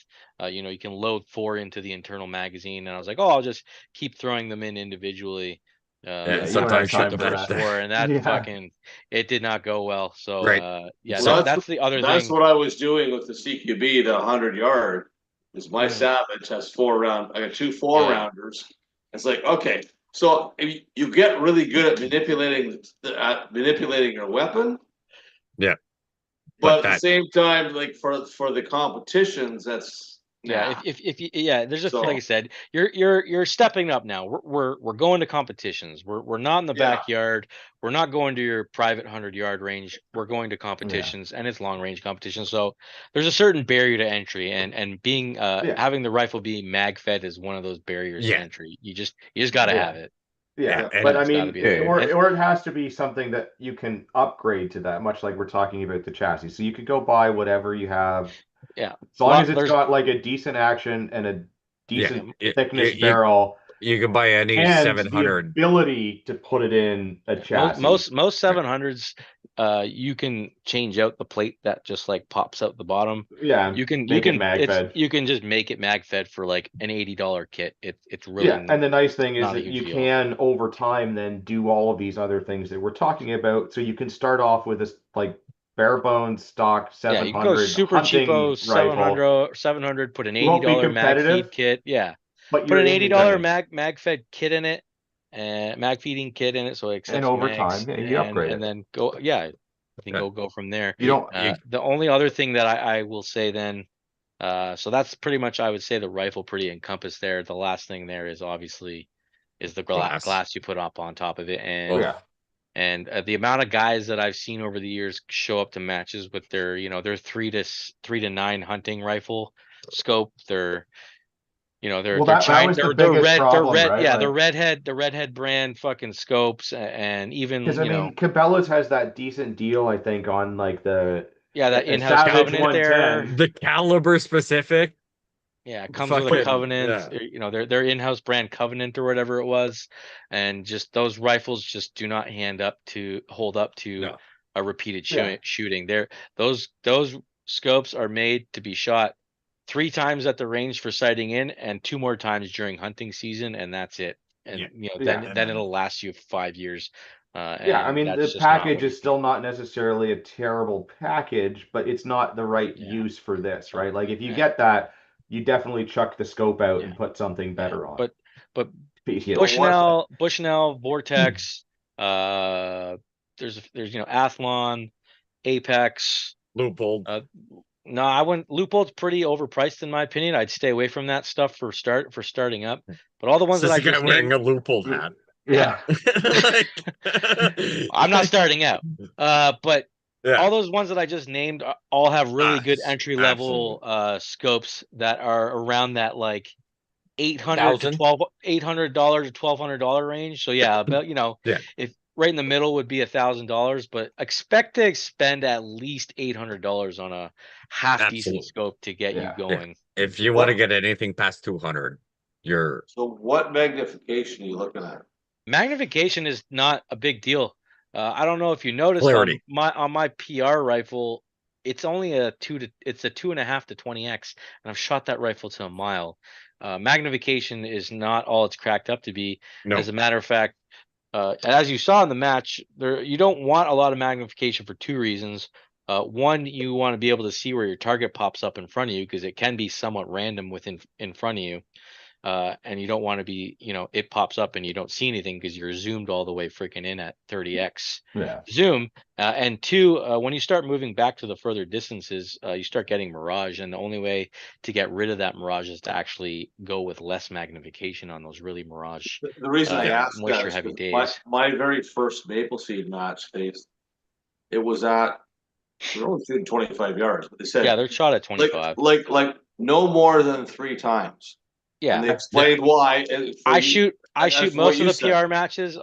you can load 4 into the internal magazine, and I was like, oh, I'll just keep throwing them in individually. Yeah, you don't have sometimes time the for first that. 4, and that Yeah. it did not go well. So Right. yeah, So- that's the other That's thing. what I was doing with the CQB, the 100 yard. Is my Mm. Savage has 4 round. I got 2 4 rounders. It's like, okay, so if you get really good at manipulating your weapon, Yeah. but But at the same time, like for the competitions, that's Yeah, if you there's just So- like I said, you're stepping up now. We're going to competitions. We're not in the Yeah. backyard. We're not going to your private 100-yard range. We're going to competitions, and it's long range competitions. So there's a certain barrier to entry, and being having the rifle be mag fed is one of those barriers to Yeah. entry. You just got to Yeah. have it. Yeah, Yeah, but I it's gotta mean, be there. or And- or it has to be something that you can upgrade to that, much like we're talking about the chassis. So you could go buy whatever you have, Yeah, as long as it's there's- got like a decent action and a decent Yeah, thickness you- barrel you can buy any and the 700. ability to put it in a chassis. Most 700s, you can change out the plate that just like pops out the bottom. Yeah, You can make it mag fed. you can just make it mag fed for like an $80 kit. It's really Yeah, and the nice thing is not a that huge you deal. can over time then do all of these other things that we're talking about. So you can start off with this like bare bones stock yeah, you can go 700 super hunting cheapo rifle. 700, put an It won't be $80 mag competitive, feed kit. Yeah, but put you're an in the $80 game. mag fed kit in it and mag feeding kit in it, so it accepts And over mags, time, yeah, you upgrade and it. then go. Yeah, you can Yeah. go from there. You don't. The only other thing that I will say then, so that's pretty much I would say the rifle pretty encompassed there. The last thing there is obviously is the Glass. glass you put up on top of it, and Oh, Yeah. and the amount of guys that I've seen over the years show up to matches with their their 3 to 9 hunting rifle scope. They're they're Well, they're that China, was the they're biggest red, problem, right? yeah, Like, the redhead brand fucking scopes, and even because I mean, Cabela's has that decent deal, I think, on like the that a in-house Savage Covenant there. 110. The caliber specific. Yeah, it comes with a Fucking- Covenant, yeah. their in-house brand Covenant or whatever it was, and just those rifles just do not hold up to No. a repeated Yeah. shooting. Those scopes are made to be shot 3 times at the range for sighting in, and 2 more times during hunting season, and that's it. And Yeah. then it'll last you 5 years. Yeah, I and mean, the that's just not package what you is still not necessarily a terrible package, but it's not the right Yeah. use for this, right? Like, if you Yeah. get that, you definitely chuck the scope out Yeah. and put something better on. But Immediately. Bushnell, Vortex, there's Athlon, Apex. Loophole. No, I wouldn't. Loophole pretty overpriced in my opinion. I'd stay away from that stuff for starting up. But all the ones Says that I the guy just wearing named, a loophole hat. Yeah. I'm not starting out. But Yeah. all those ones that I just named all have really good Yes, entry level scopes that are around that like $800 to $1,000? $1,200 range. So yeah, about Yeah. if right in the middle would be $1,000, but expect to spend at least $800 on a half decent Absolutely. scope to get Yeah. you going. If you want to get anything past 200, you're So what magnification are you looking at? Magnification is not a big deal. I don't know if you noticed Clarity. on my PR rifle, it's only a 2.5 to 20x, and I've shot that rifle to a mile. Magnification is not all it's cracked up to be. No. As a matter of fact, as you saw in the match, you don't want a lot of magnification for two reasons. One, you want to be able to see where your target pops up in front of you because it can be somewhat random in front of you. And you don't want to be, it pops up and you don't see anything because you're zoomed all the way freaking in at 30x Yeah. zoom. And two, when you start moving back to the further distances, you start getting mirage, and the only way to get rid of that mirage is to actually go with less magnification on those really mirage The reason I asked that moisture is heavy 'cause days. my very first maple seed match faced, it was at, we were only shooting 25 yards, but they said Yeah, they're shot at like 25. no more than 3 times. And they Yeah, explained why. And for I you- shoot that's what most of you the said. PR matches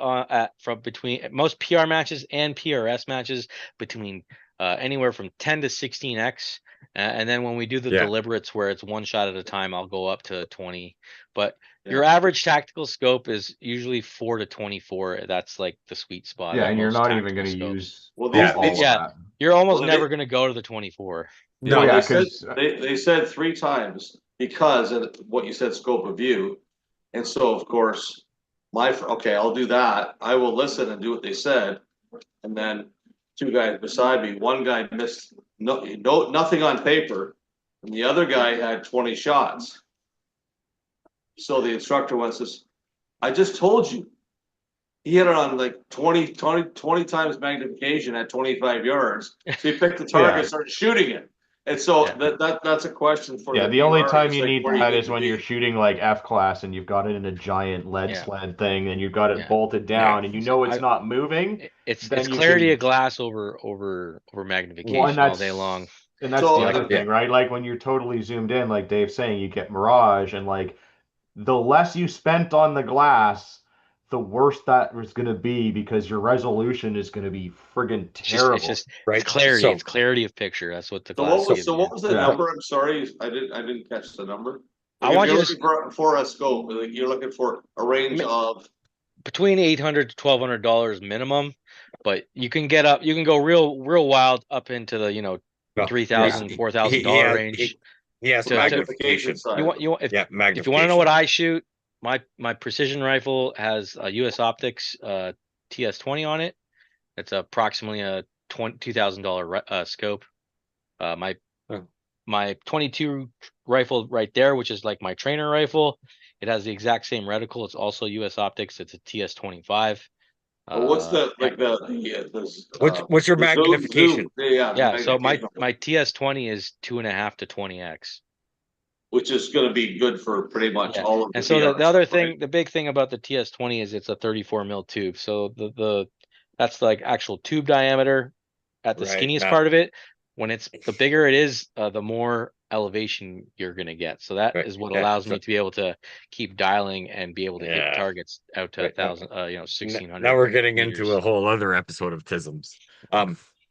from between most PR matches and PRS matches between anywhere from 10 to 16x. And then when we do the Yeah. deliberates where it's one shot at a time, I'll go up to 20. But your Yeah. average tactical scope is usually 4 to 24. That's like the sweet spot. Yeah, of and you're most not even tactical going to scopes. use Well, Yeah, these, all they, of Yeah. that. You're almost Well, never going to go to the 24. No, yeah, they said, 'cause they said 3 times because of what you said, scope of view. And so, of course, okay, I'll do that. I will listen and do what they said. And then 2 guys beside me, one guy missed nothing on paper, and the other guy had 20 shots. So the instructor went, says, I just told you. He hit it on like 20 times magnification at 25 yards. So he picked the target, Yeah. started shooting it. And so Yeah. that's a question for yeah, the only PR, time is you like, need where that need is to when be. you're shooting like F class and you've got it in a giant lead Yeah. sled thing and you've got it Yeah. bolted down and you know it's not moving. It's Then you clarity can- of glass over Well, and magnification all day long. And that's So, the like, other thing, right? Like when you're totally zoomed in, like Dave's saying, you get mirage, and like the less you spent on the glass, the worse that was going to be because your resolution is going to be friggin' terrible. It's right. clarity. So It's clarity of picture. That's what the So glass gives what you. was the Yeah. number? I'm sorry, I didn't catch the number. I Like, if want you're you to looking for a scope, like you're looking for a range of between $800 to $1,200 minimum, but you can go real wild up into the no, $3,000, he $4,000 has range. he has to- magnification. side. You want Yeah, if you want to magnification. know what I shoot, my precision rifle has a US Optics TS20 on it. It's approximately a $2,000 scope. My Oh. my 22 rifle right there, which is like my trainer rifle, it has the exact same reticle. It's also US Optics. It's a TS25. What's the What's your the magnification? Yeah, so my magnification, TS20 is 2.5 to 20x. which is going to be good for pretty much Yeah. all of the And so the VR other stuff, right? thing, the big thing about the TS20 is it's a 34 mil tube. So that's like actual tube diameter at the Right, skinniest not- part of it. When it's the bigger it is, the more elevation you're gonna get. So that Right, is what yeah, allows me so- to be able to keep dialing and be able to hit Yeah. targets out to Right, 1,000, 1,600. Now we're getting into meters. a whole other episode of Tisms.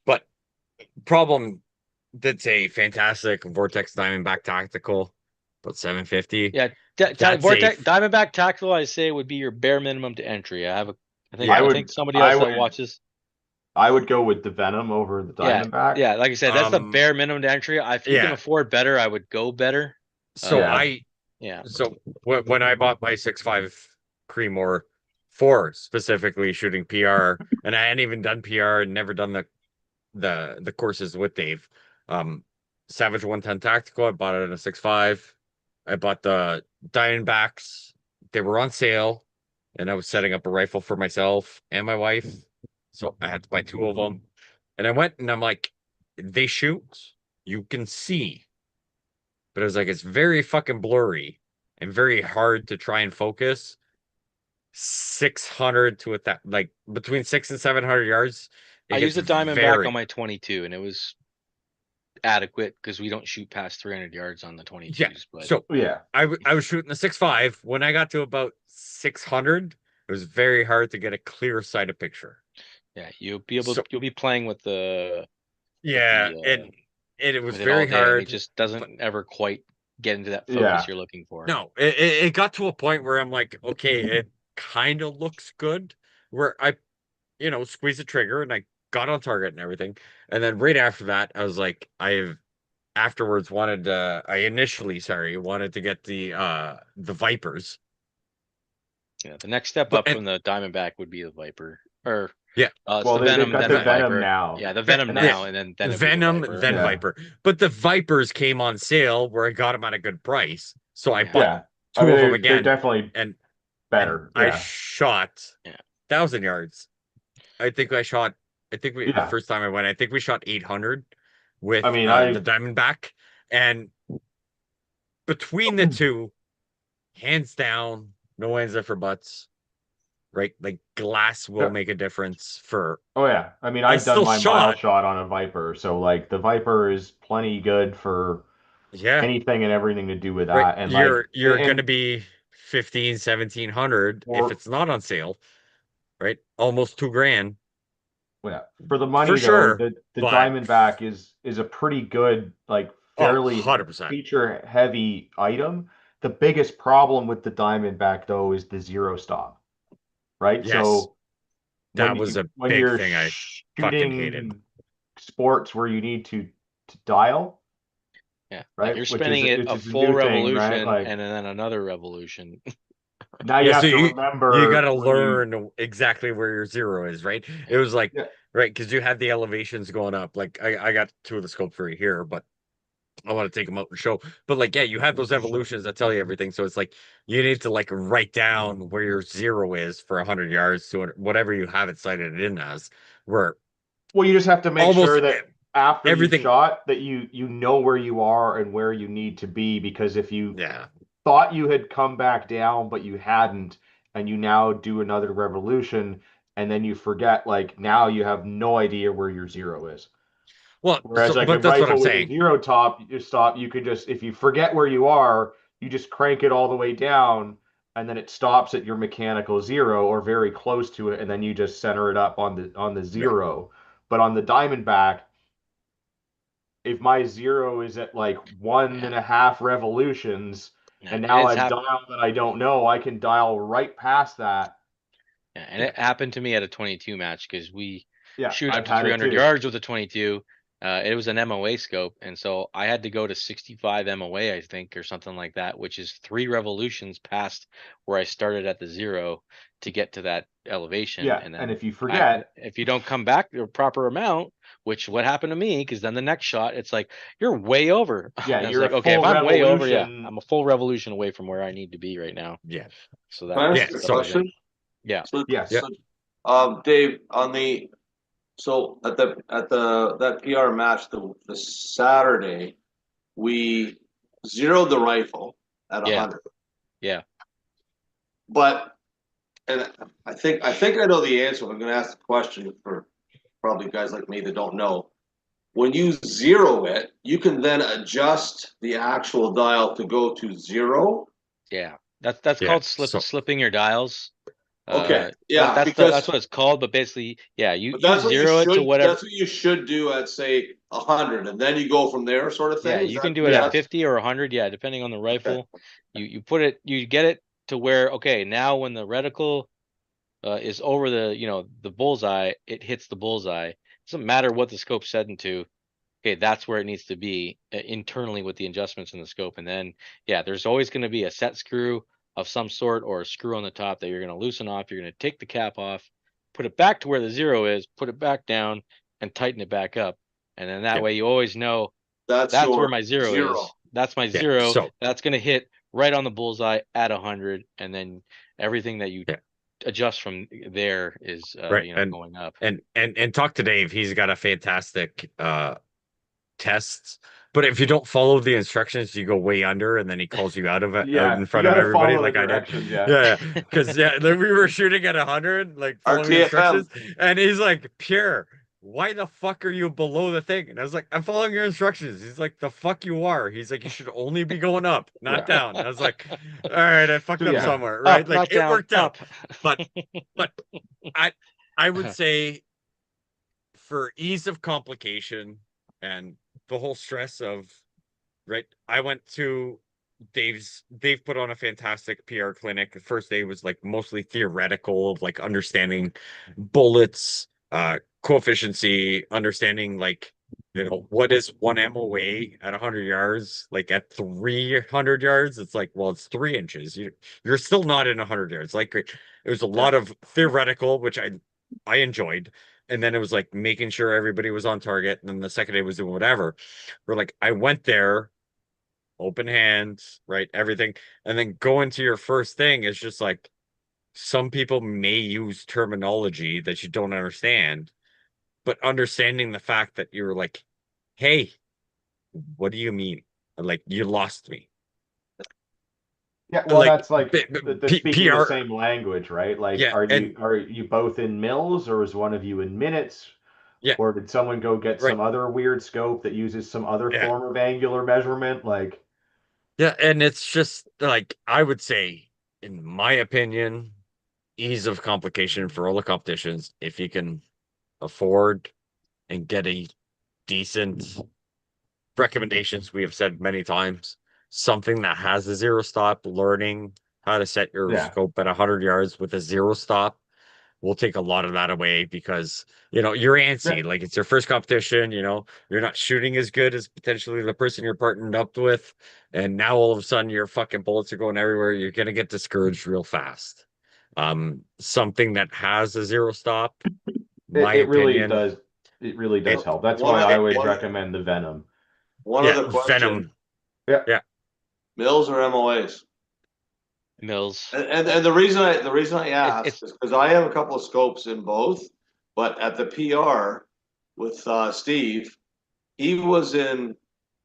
But problem that's a fantastic Vortex Diamondback Tactical, about 750. Yeah, That's Vortex a- Diamondback Tactical, I say would be your bare minimum to entry. I think Yeah, I think somebody else that watches. I would go with the Venom over the Diamondback. Yeah, like I said, that's the Um, bare minimum to entry. If you can yeah. afford better, I would go better. So Yeah. So when I bought my 6.5 Creemore for specifically shooting PR, and I hadn't even done PR and never done the courses with Dave. Savage 110 Tactical, I bought it in a 6.5. I bought the Diamondbacks. They were on sale, and I was setting up a rifle for myself and my wife. So I had to buy 2 of them. And I went and I'm like, they shoot, you can see. But it was like, it's very fucking blurry and very hard to try and focus. 600 to like between 600 and 700 yards. I used a Diamondback on my 22, and it was adequate because we don't shoot past 300 yards on the 22s. Yeah. But So Yeah. I was shooting the 6.5. When I got to about 600, it was very hard to get a clear sighted picture. yeah, you'll be playing with the Yeah, the, and it was with it very all day, and hard. it just doesn't ever quite get into that focus Yeah. you're looking for. No, it got to a point where I'm like, okay, it kind of looks good. Where squeezed the trigger and I got on target and everything. And then right after that, I was like, I initially, sorry, wanted to get the Vipers. Yeah, the next step But up and from the Diamondback would be the Viper, or yeah, it's Well, the they've Venom, got then the the Venom Viper. now. Yeah, the Venom yeah, now, and then it'd be the Venom, Viper. then Yeah. Viper. But the Vipers came on sale where I got them at a good price. So I Yeah. bought Yeah. I two mean, of them they're again, definitely and better. I Yeah. shot Yeah. 1,000 yards. I think the Yeah. first time I went, I think we shot 800 I with mean, the Diamondback, and between the two, hands down, no ands if or buts, right? Like glass will Yeah. make a difference for. Oh yeah. I mean, I I've done still my mile shot, shot on a Viper, so like the Viper is plenty good for yeah, anything and everything to do with right. that. And like, You're gonna be 15, 1,700 if for it's not on sale, right? Almost 2 grand yeah, for the for money though, sure. the But Diamondback is a pretty good, like oh, fairly 100%. feature heavy item. The biggest problem with the Diamondback though is the zero stop, right? Yes, So that was a when big you're thing I fucking hated. shooting sports where you need to dial, Yeah, like right? you're spinning it Which a is a full new thing, right? revolution Like and then another revolution. now you Yeah, so have to you got remember to when you learn exactly where your zero is, right? It was like, yeah, right, because you had the elevations going up. Like I got two of the scopes right here, but I want to take them out and show. But like, yeah, you have those evolutions that tell you everything. So it's like you need to like write down where your zero is for 100 yards to whatever you have it sighted in as. Where well, you just have to make almost sure that after you've everything, shot that you know where you are and where you need to be because if you yeah, thought you had come back down but you hadn't and you now do another revolution and then you forget like now you have no idea where your zero is. well, Whereas like a but that's what I'm rifle with a saying. zero top, you stop, you could just if you forget where you are, you just crank it all the way down and then it stops at your mechanical zero or very close to it, and then you just center it up on the Yeah, zero. But on the Diamondback, if my zero is at like one Yeah, and a half revolutions, yeah, and and now it's I've happened. dialed that I don't know, I can dial right past that. Yeah, and yeah, it happened to me at a 22 match because we Yeah, shoot up I've to had it 300 too. yards with a 22. It was an MOA scope, and so I had to go to 65 MOA, I think, or something like that, which is 3 revolutions past where I started at the zero to get to that elevation. Yeah, And and then if you forget, if you don't come back the proper amount, which what happened to me, because then the next shot, it's like you're way over, yeah, and it's you're a like, okay, if full I'm way over, yeah, revolution. I'm a full revolution away from where I need to be right now. yeah, So Can I yeah. ask you a So question? yeah, So, yeah, Yes. Dave, on the so at the that PR match the Saturday, we zeroed the rifle at yeah, 100. yeah. But and I think I know the answer. I'm going to ask the question for probably guys like me that don't know. When you zero it, you can then adjust the actual dial to go to zero. Yeah, that's yeah. called So slipping your dials. Okay, That yeah, that's because what it's called. But basically, yeah, but you zero it to whatever. that's what you should do at say 100, and then you go from there, sort of Yeah, thing. Is you can that do it is at Yeah. that 50 or 100. Yeah, depending on the okay? rifle. You put it, you get it to where, okay, now when the reticle is over the bullseye, it hits the bullseye. Doesn't matter what the scope's set into. Okay, that's where it needs to be internally with the adjustments in the scope. And then, yeah, there's always going to be a set screw of some sort or a screw on the top that you're going to loosen off. You're going to take the cap off, put it back to where the zero is, put it back down, and tighten it back up. And then that yeah, way you always know That's that's where your my zero zero. is. That's my yeah. zero. So That's going to hit right on the bullseye at 100. And then everything that you yeah, adjust from there is, right. going up. And talk to Dave. He's got a fantastic tests. But if you don't follow the instructions, you go way under, and then he calls you out of it out Yeah, in you front got of to everybody, follow the like I did. directions. Yeah. Yeah, because yeah, like, we were shooting at 100, like following the RTFM. instructions, and he's like, "Pierre, why the fuck are you below the thing?" And I was like, "I'm following your instructions." He's like, "The fuck you are." He's like, "You should only be going up, not Yeah. down." I was like, "All right, I fucked So up yeah. somewhere, right?" Up, Like not it down, worked out, up. but but I I would say for ease of complication and the whole stress of right, I went to They've put on a fantastic PR clinic. The first day was like mostly theoretical of like understanding bullets, coefficiency, understanding like what is one MOA at 100 yards, like at 300 yards, it's like, well, it's 3 inches. You're still not in 100 yards. Like it was a lot of theoretical, which I enjoyed. And then it was like making sure everybody was on target. And then the second day was doing whatever. We're like, I went there open hands, right? Everything. And then go into your first thing is just like some people may use terminology that you don't understand, but understanding the fact that you're like, hey, what do you mean? Like you lost me. Yeah, well, Like that's like the speaking the PR, same language, right? Like, yeah, and are you both in mils, or is one of you in minutes, yeah, or did someone go get right, some other weird scope that uses some other yeah, form of angular measurement? Like, yeah, and it's just like I would say, in my opinion, ease of complication for all the competitions, if you can afford and get a decent recommendations we have said many times, something that has a zero stop, learning how to set your yeah, scope at 100 yards with a zero stop will take a lot of that away because, you're yeah, antsy. Like it's your first competition, you're not shooting as good as potentially the person you're partnered up with. And now all of a sudden your fucking bullets are going everywhere. You're going to get discouraged real fast. Something that has a zero stop, my it really opinion, does. It really does it, help. That's One why of I it, always it recommend the Venom. one yeah, other question: Venom. Yeah, Yeah, mills or MOAs? Mills. And the reason I ask It's is because I have a couple of scopes in both, but at the PR with Steve, he was in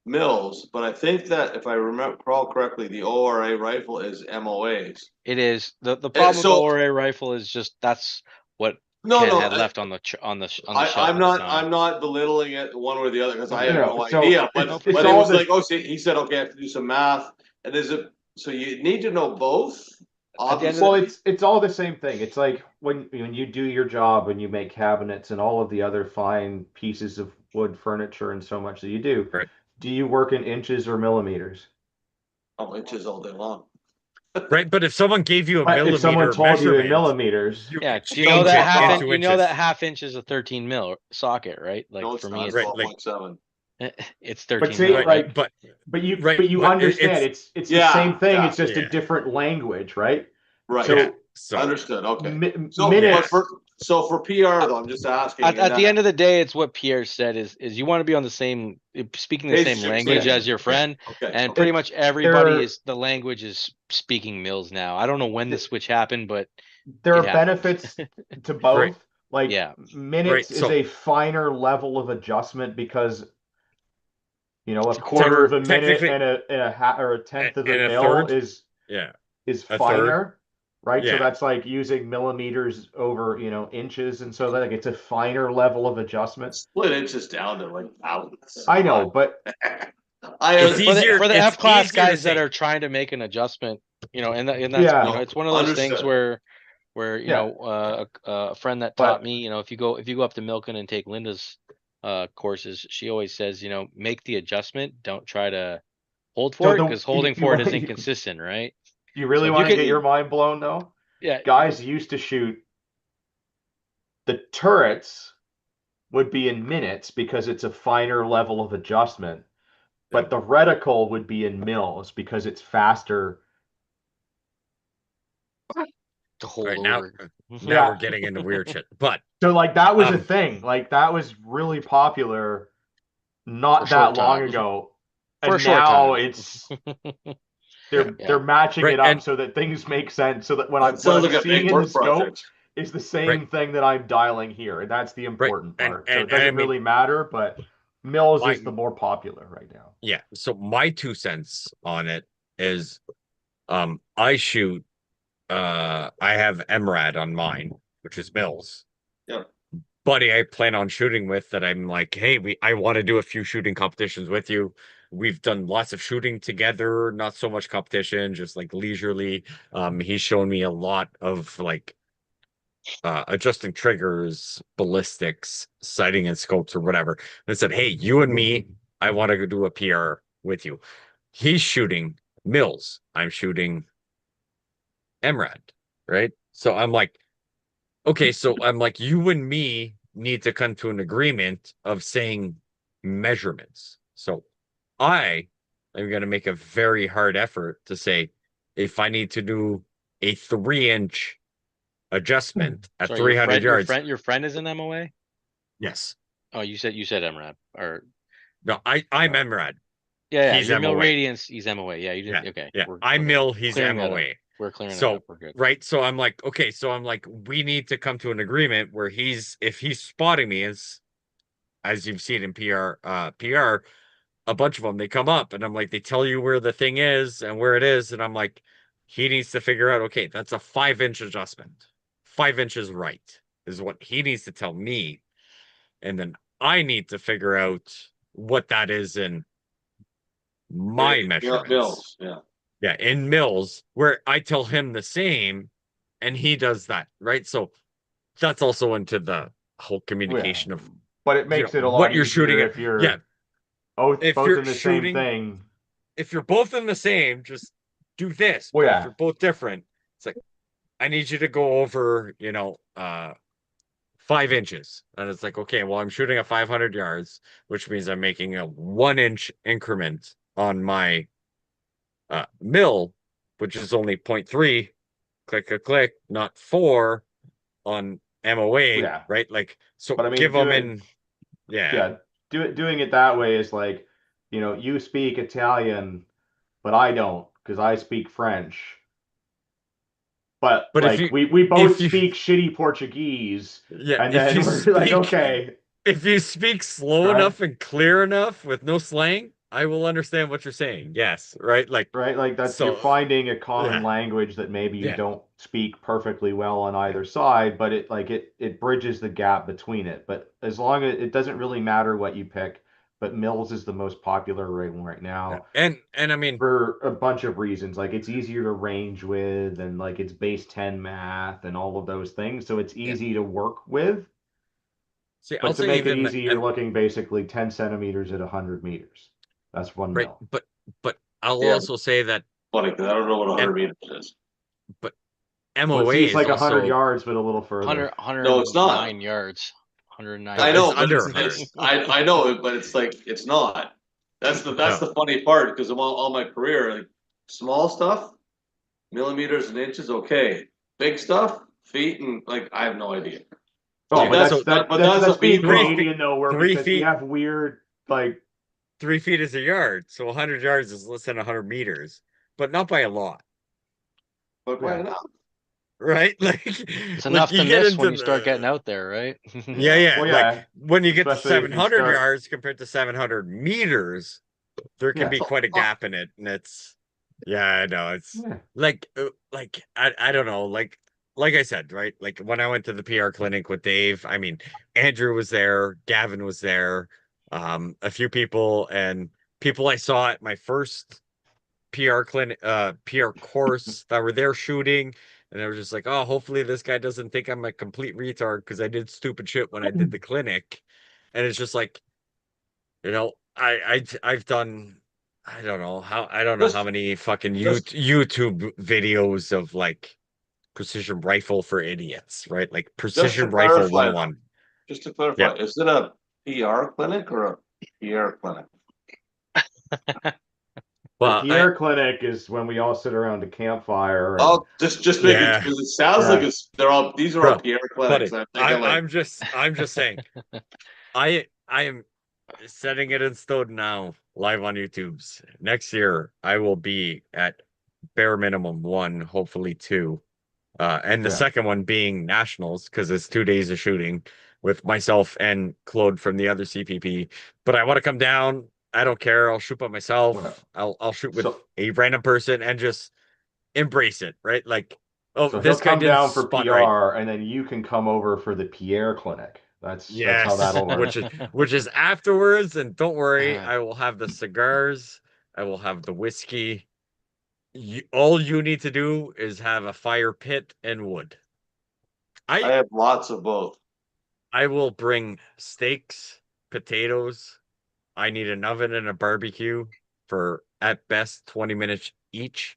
mills, but I think that if I remember correctly, the ORA rifle is MOAs. it is the And problem with the so ORA rifle is just that's what no, Ken no, had left on the on the I, shelf I'm at the not time. I'm not belittling it one way or the other because I No, have no, no so idea. no, But for it's but it sure. all was like, this. oh, see, he said, okay, I have to do some math, and is it so you need to know both? At the end of the Well, Obviously, it's all the same thing. It's like when you do your job and you make cabinets and all of the other fine pieces of wood furniture and so much that you do. right. Do you work in inches or millimeters? oh, inches all day long. Right, but if someone gave you a But if someone millimeter told you in measurement, millimeters, you Yeah, could do you know change that it No, into you know that inches. half inch is a 13 mil socket, right? Like no, for it's me, not. It's Right, it's 12.7. it's but 13 see, mil, right, right? like, but but you understand it's it's the same Yeah, thing. yeah, It's just a yeah, different language, right? right. yeah. So So Understood. Okay. So, yeah, but minutes. for PR though, I'm just asking in At the that end of the day, it's what Pierre said is you want to be on the same speaking the same basic language same. as your Okay. friend, Okay. and Okay. pretty It, much everybody there is the language is speaking mills now. I don't know when the switch happened, but there it are happened. benefits to right, both. Like Yeah, minutes right. is So a finer level of adjustment because a it's a quarter of quarter. a minute technically, and a half or a tenth of a and a mil third, yeah, is a third, finer, right? So yeah, that's like using millimeters over, inches, and so that like it's a finer level of adjustment. Split inches down to like thousands. I Come know, on. but it's I easier. For the It's F class easier to guys that say. are trying to make an adjustment, and that's yeah, no it's one of those things understood. where yeah, a friend that taught but me, if you go up to Milken and take Linda's courses, she always says, make the adjustment, don't try to hold so for it because holding for it is inconsistent, right? you So really if you want to get can, your mind blown though? yeah, Guys used to shoot the turrets would be in minutes because it's a finer level of adjustment, Yeah, but the reticle would be in mils because it's faster. to hold right now, over. now Yeah. we're getting into weird shit. But So like that was a um, thing. Like that was really popular For a not that short long time. ago. For a And short now time. it's yeah, they're Yeah. matching right, it up and so that things make sense. So that That what sounds I'm like a seeing big in the work scope project. is the right, same thing that I'm dialing here. And that's the right, important and part. So it and I doesn't mean, really matter, but Mills my is the more popular right now. yeah. So my 2 cents on it is, I shoot. I have MRAD on mine, which is Mills. Yeah. Buddy I plan on shooting with that I'm like, hey, I want to do a few shooting competitions with you. We've done lots of shooting together, not so much competition, just like leisurely. He's shown me a lot of like adjusting triggers, ballistics, sighting and scopes or whatever. And I said, hey, you and me, I want to go do a PR with you. He's shooting Mills, I'm shooting MRAD, right? So I'm like, okay, so I'm like, you and me need to come to an agreement of saying measurements. So I am going to make a very hard effort to say, if I need to do a 3-inch adjustment at Sorry, your 300 friend, your yards, friend, your friend is an MOA. yes. Oh, you said MRAP or No, I'm MRAD. yeah, He's your mill MOA. radiance. He's MOA. Yeah, you Yeah, did. Okay, yeah. we're I'm okay. Mill, he's Clearing that up. MOA. We're clearing that So, up. We're good. right. So I'm like, okay, so I'm like, we need to come to an agreement where if he's spotting me as you've seen in PR, a bunch of them, they come up and I'm like, they tell you where the thing is and where it is. And I'm like, he needs to figure out, okay, that's a 5-inch adjustment. 5 inches right is what he needs to tell me. And then I need to figure out what that is in my measurements. Mills, yeah. Yeah, in Mills, where I tell him the same and he does that, right? So that's also into the whole communication of But it makes it a what lot you're shooting easier at. if you're Yeah, if both you're in the same shooting, thing. if you're both in the same, just do this. Well, But if yeah. you're both different, it's like I need you to go over, 5 inches. And it's like, okay, well, I'm shooting at 500 yards, which means I'm making a 1-inch increment on my mill, which is only 0.3, click, not 4 on MOA, Yeah. right? Like, so But I mean, give them in, yeah, doing it that way is like, you speak Italian, but I don't because I speak French. But But if like you, we both if you, speak shitty Portuguese, yeah, and if then you we're like, speak, okay, if you speak slow right, enough and clear enough with no slang, I will understand what you're saying. Yes, right? Like, right, like that's you're so, finding a common yeah, language that maybe you yeah. don't speak perfectly well on either side, but it bridges the gap between it. But as long as it doesn't really matter what you pick, but Mills is the most popular right Yeah. now. And I mean, For a bunch of reasons. Like it's easier to range with, and like it's base 10 math and all of those things. So it's yeah. easy to work with. See, I'll But to say make it even, easy, you're and looking basically 10 centimeters at 100 meters. That's 1 right, mil. but I'll Yeah, also say that, funny because I don't know what and 100 meters is. but Well, MOA see, it's is like 100 also, yards, but a little further. 100, No, it's not. 109 yards. 109 no, I it's know, yards. but under it's 100. it's I know it, but it's like it's not. That's No, the funny part because of all my career, like small stuff, millimeters and inches, okay. Big stuff, feet and like I have no idea. Oh, Like but so that's that's a me being problem. Canadian though, where three because we feet, have weird like 3 feet is a yard. So 100 yards is less than 100 meters, but not by a lot, But why yeah. not? right? It's Like enough you to get miss into when you start getting the, out there, right? yeah, Yeah. yeah. Well, Like yeah, when you get to especially if you 700 start, yards compared to 700 meters, there can yeah, be So, quite a gap in it. And it's, yeah, I know. It's yeah, like, I don't know. Like I said, right? Like when I went to the PR clinic with Dave, I mean, Andrew was there, Gavin was there, a few people and people I saw at my first PR clinic, PR course that were there shooting. And I was just like, oh, hopefully this guy doesn't think I'm a complete retard because I did stupid shit when I did the clinic. And it's just like, I've done I don't know how just many fucking just YouTube videos of like precision rifle for idiots, right? Like just to precision rifle clarify, 101. just to Yeah. clarify, is it a PR clinic or a Pierre clinic? the Well, Pierre clinic is when we all sit around a campfire and Oh, just making yeah, because it sounds like yeah, these are all bro, Pierre clinics. buddy, I'm thinking like I'm just saying, I am setting it in stone now, live on YouTube's. Next year, I will be at bare minimum 1, hopefully 2. And the yeah. second one being nationals because it's 2 days of shooting with myself and Claude from the other CPP. But I want to come down. I don't care. I'll shoot by Well, myself. I'll shoot with so a random person and just embrace it, right? Like, oh, so he'll this guy come didn't down for spot right. PR, and then you can come over for the Pierre clinic. That's how Yes, that'll work. which is afterwards. And don't worry, I will have the cigars. I will have the whiskey. All you need to do is have a fire pit and wood. I I have lots of both. I will bring steaks, potatoes. I need an oven and a barbecue for at best 20 minutes each,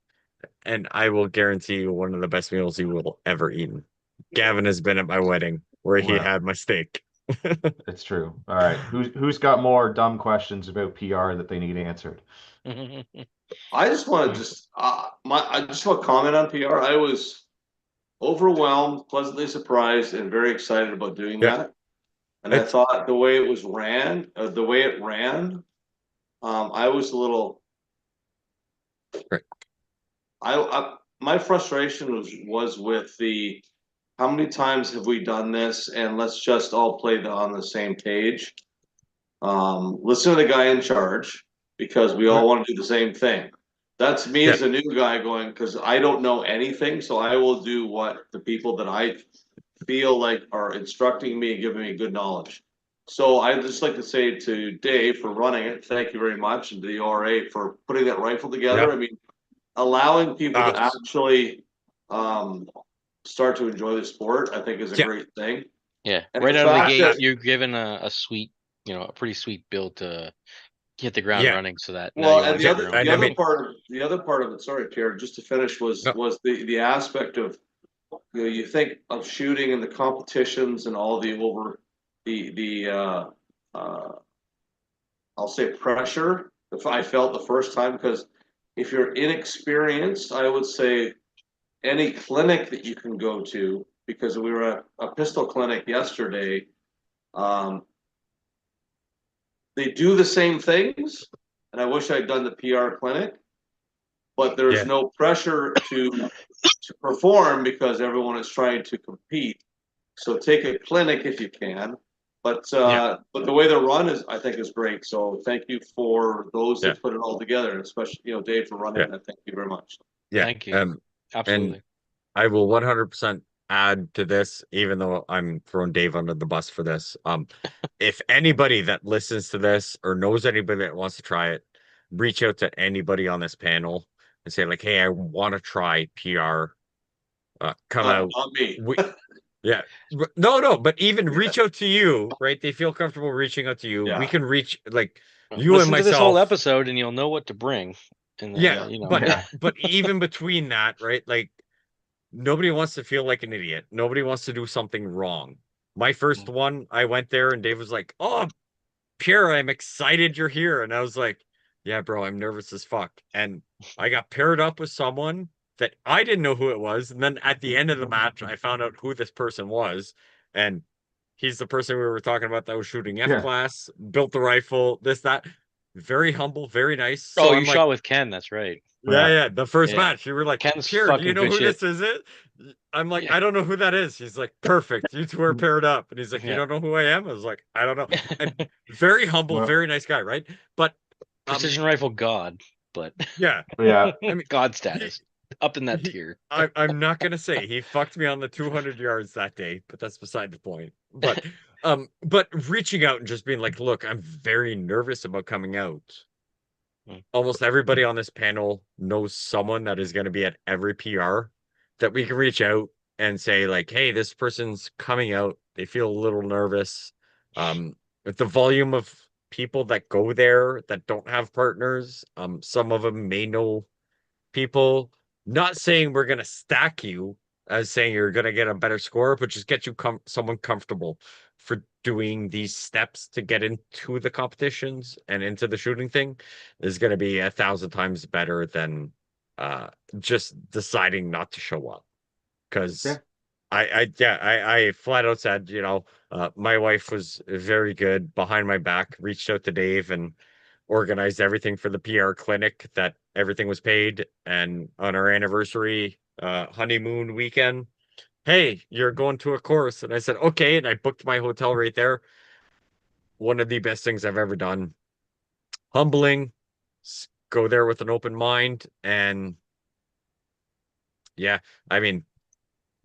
and I will guarantee you one of the best meals you will ever eat. Gavin has been at my wedding where he Well. had my steak. It's true. All right. Who's got more dumb questions about PR that they need answered? I just want to I just want to comment on PR. I was overwhelmed, pleasantly surprised, and very excited about doing Yeah. that. And I It's- thought the way it ran, I was a little. Right. My frustration was with the how many times have we done this, and let's just all play on the same page. Listen to the guy in charge because we all want to do the same thing. That's me as a new guy going because I don't know anything, so I will do what the people that I feel like are instructing me and giving me good knowledge. So I'd just like to say to Dave for running it, thank you very much, and to the ORA for putting that rifle together. Yeah. I mean, allowing people to Uh, actually start to enjoy the sport, I think, is a Yeah. great thing. Yeah, And right the out of the fact gate, that- you're given a sweet, a pretty sweet build to hit the ground Yeah. running, so that now Well, you and want the to other your own. I mean- the other part of it, sorry, Pierre, just to finish was No. was the aspect of you think of shooting and the competitions and all the I'll say pressure if I felt the first time because if you're inexperienced, I would say any clinic that you can go to because we were at a pistol clinic yesterday. They do the same things, and I wish I'd done the PR clinic, but there's Yeah. no pressure to perform because everyone is trying to compete. So take a clinic if you can. But but the way they're run is I think is great. So thank you for those that put it all together, and especially Dave for running it. Thank you very much. Yeah. Thank you. Absolutely. And I will 100% add to this, even though I'm throwing Dave under the bus for this. If anybody that listens to this or knows anybody that wants to try it, reach out to anybody on this panel and say like, "Hey, I want to try PR. Come out." Not me. Yeah. No, but even reach out to you, right? They feel comfortable reaching out to you. Yeah. We can reach like you Listen and to this whole myself. episode, and you'll know what to bring. And Yeah, but Yeah. but even between that, right? Like nobody wants to feel like an idiot. Nobody wants to do something wrong. My first one, I went there and Dave was like, "Oh, Pierre, I'm excited you're here." And I was like, "Yeah, bro, I'm nervous as fuck." And I got paired up with someone that I didn't know who it was. And then at the end of the match, I found out who this person was. And he's the person we were talking about that was shooting F Yeah. class, built the rifle, this, that. Very humble, very nice. Oh, So you I'm like, shot with Ken. That's right. yeah. The first Yeah. match, you were like, Ken's Pierre, do you fucking know good who shit. this is? I'm like, Yeah. I don't know who that is. He's like, perfect. You two are paired up. And he's like, you Yeah. don't know who I am? I was like, I don't know. And very humble, Well- very nice guy, right? But Precision rifle god, but yeah, Yeah. I mean, god status up in that he- tier. I'm not gonna say he fucked me on the 200 yards that day, but that's beside the point. But reaching out and just being like, look, I'm very nervous about coming out. Almost everybody on this panel knows someone that is going to be at every PR that we can reach out and say like, hey, this person's coming out. They feel a little nervous. With the volume of people that go there that don't have partners, some of them may know people. Not saying we're going to stack you as saying you're going to get a better score, but just get you someone comfortable for doing these steps to get into the competitions and into the shooting thing is going to be 1,000 times better than just deciding not to show up. Because Yeah. I flat out said, my wife was very good behind my back, reached out to Dave and organized everything for the PR clinic, that everything was paid. And on our anniversary honeymoon weekend, hey, you're going to a course. And I said, okay. And I booked my hotel right there. One of the best things I've ever done. Humbling, go there with an open mind. And yeah, I mean,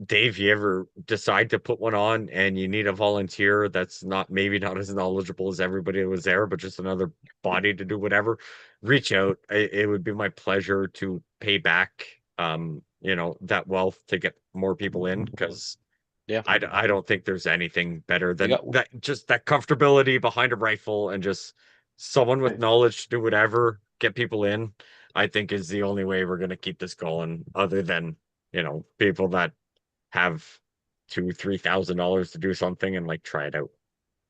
Dave, you ever decide to put one on and you need a volunteer that's maybe not as knowledgeable as everybody that was there, but just another body to do whatever, reach out. It would be my pleasure to pay back, that wealth to get more people in because Yeah. I don't think there's anything better than got- that, just that comfortability behind a rifle and just someone with knowledge to do whatever, get people in. I think is the only way we're gonna keep this going, other than, people that have $2,000-3,000 to do something and like try it out.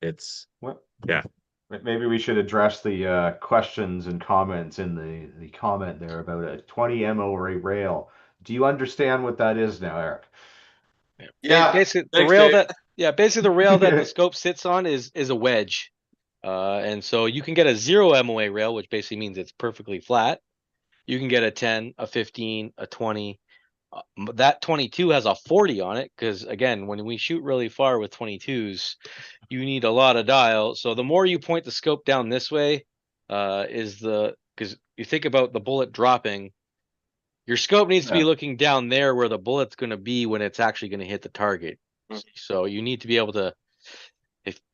It's What? yeah. Maybe we should address the questions and comments in the comment there about a 20 MOA rail. Do you understand what that is now, Eric? Yeah. Basically Thanks, Dave. basically the rail that the scope sits on is a wedge. And so you can get a 0 MOA rail, which basically means it's perfectly flat. You can get a 10, a 15, a 20. That 22 has a 40 on it because, again, when we shoot really far with 22s, you need a lot of dial. So the more you point the scope down this way, because you think about the bullet dropping, your scope needs to be Yeah. looking down there where the bullet's going to be when it's actually going to hit the target. Mhm. So you need to be able to,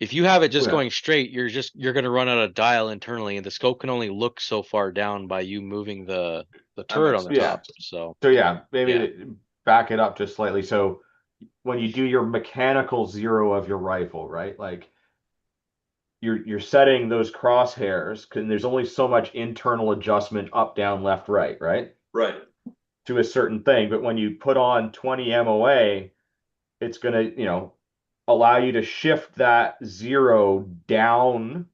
if you have it just Yeah. going straight, you're going to run out of dial internally, and the scope can only look so far down by you moving the turret on the sense. Yeah. top. So So yeah, maybe Yeah. to back it up just slightly. So when you do your mechanical 0 of your rifle, right? Like you're setting those crosshairs because there's only so much internal adjustment up, down, left, right, right? Right. To a certain thing. But when you put on 20 MOA, it's gonna, allow you to shift that 0 down,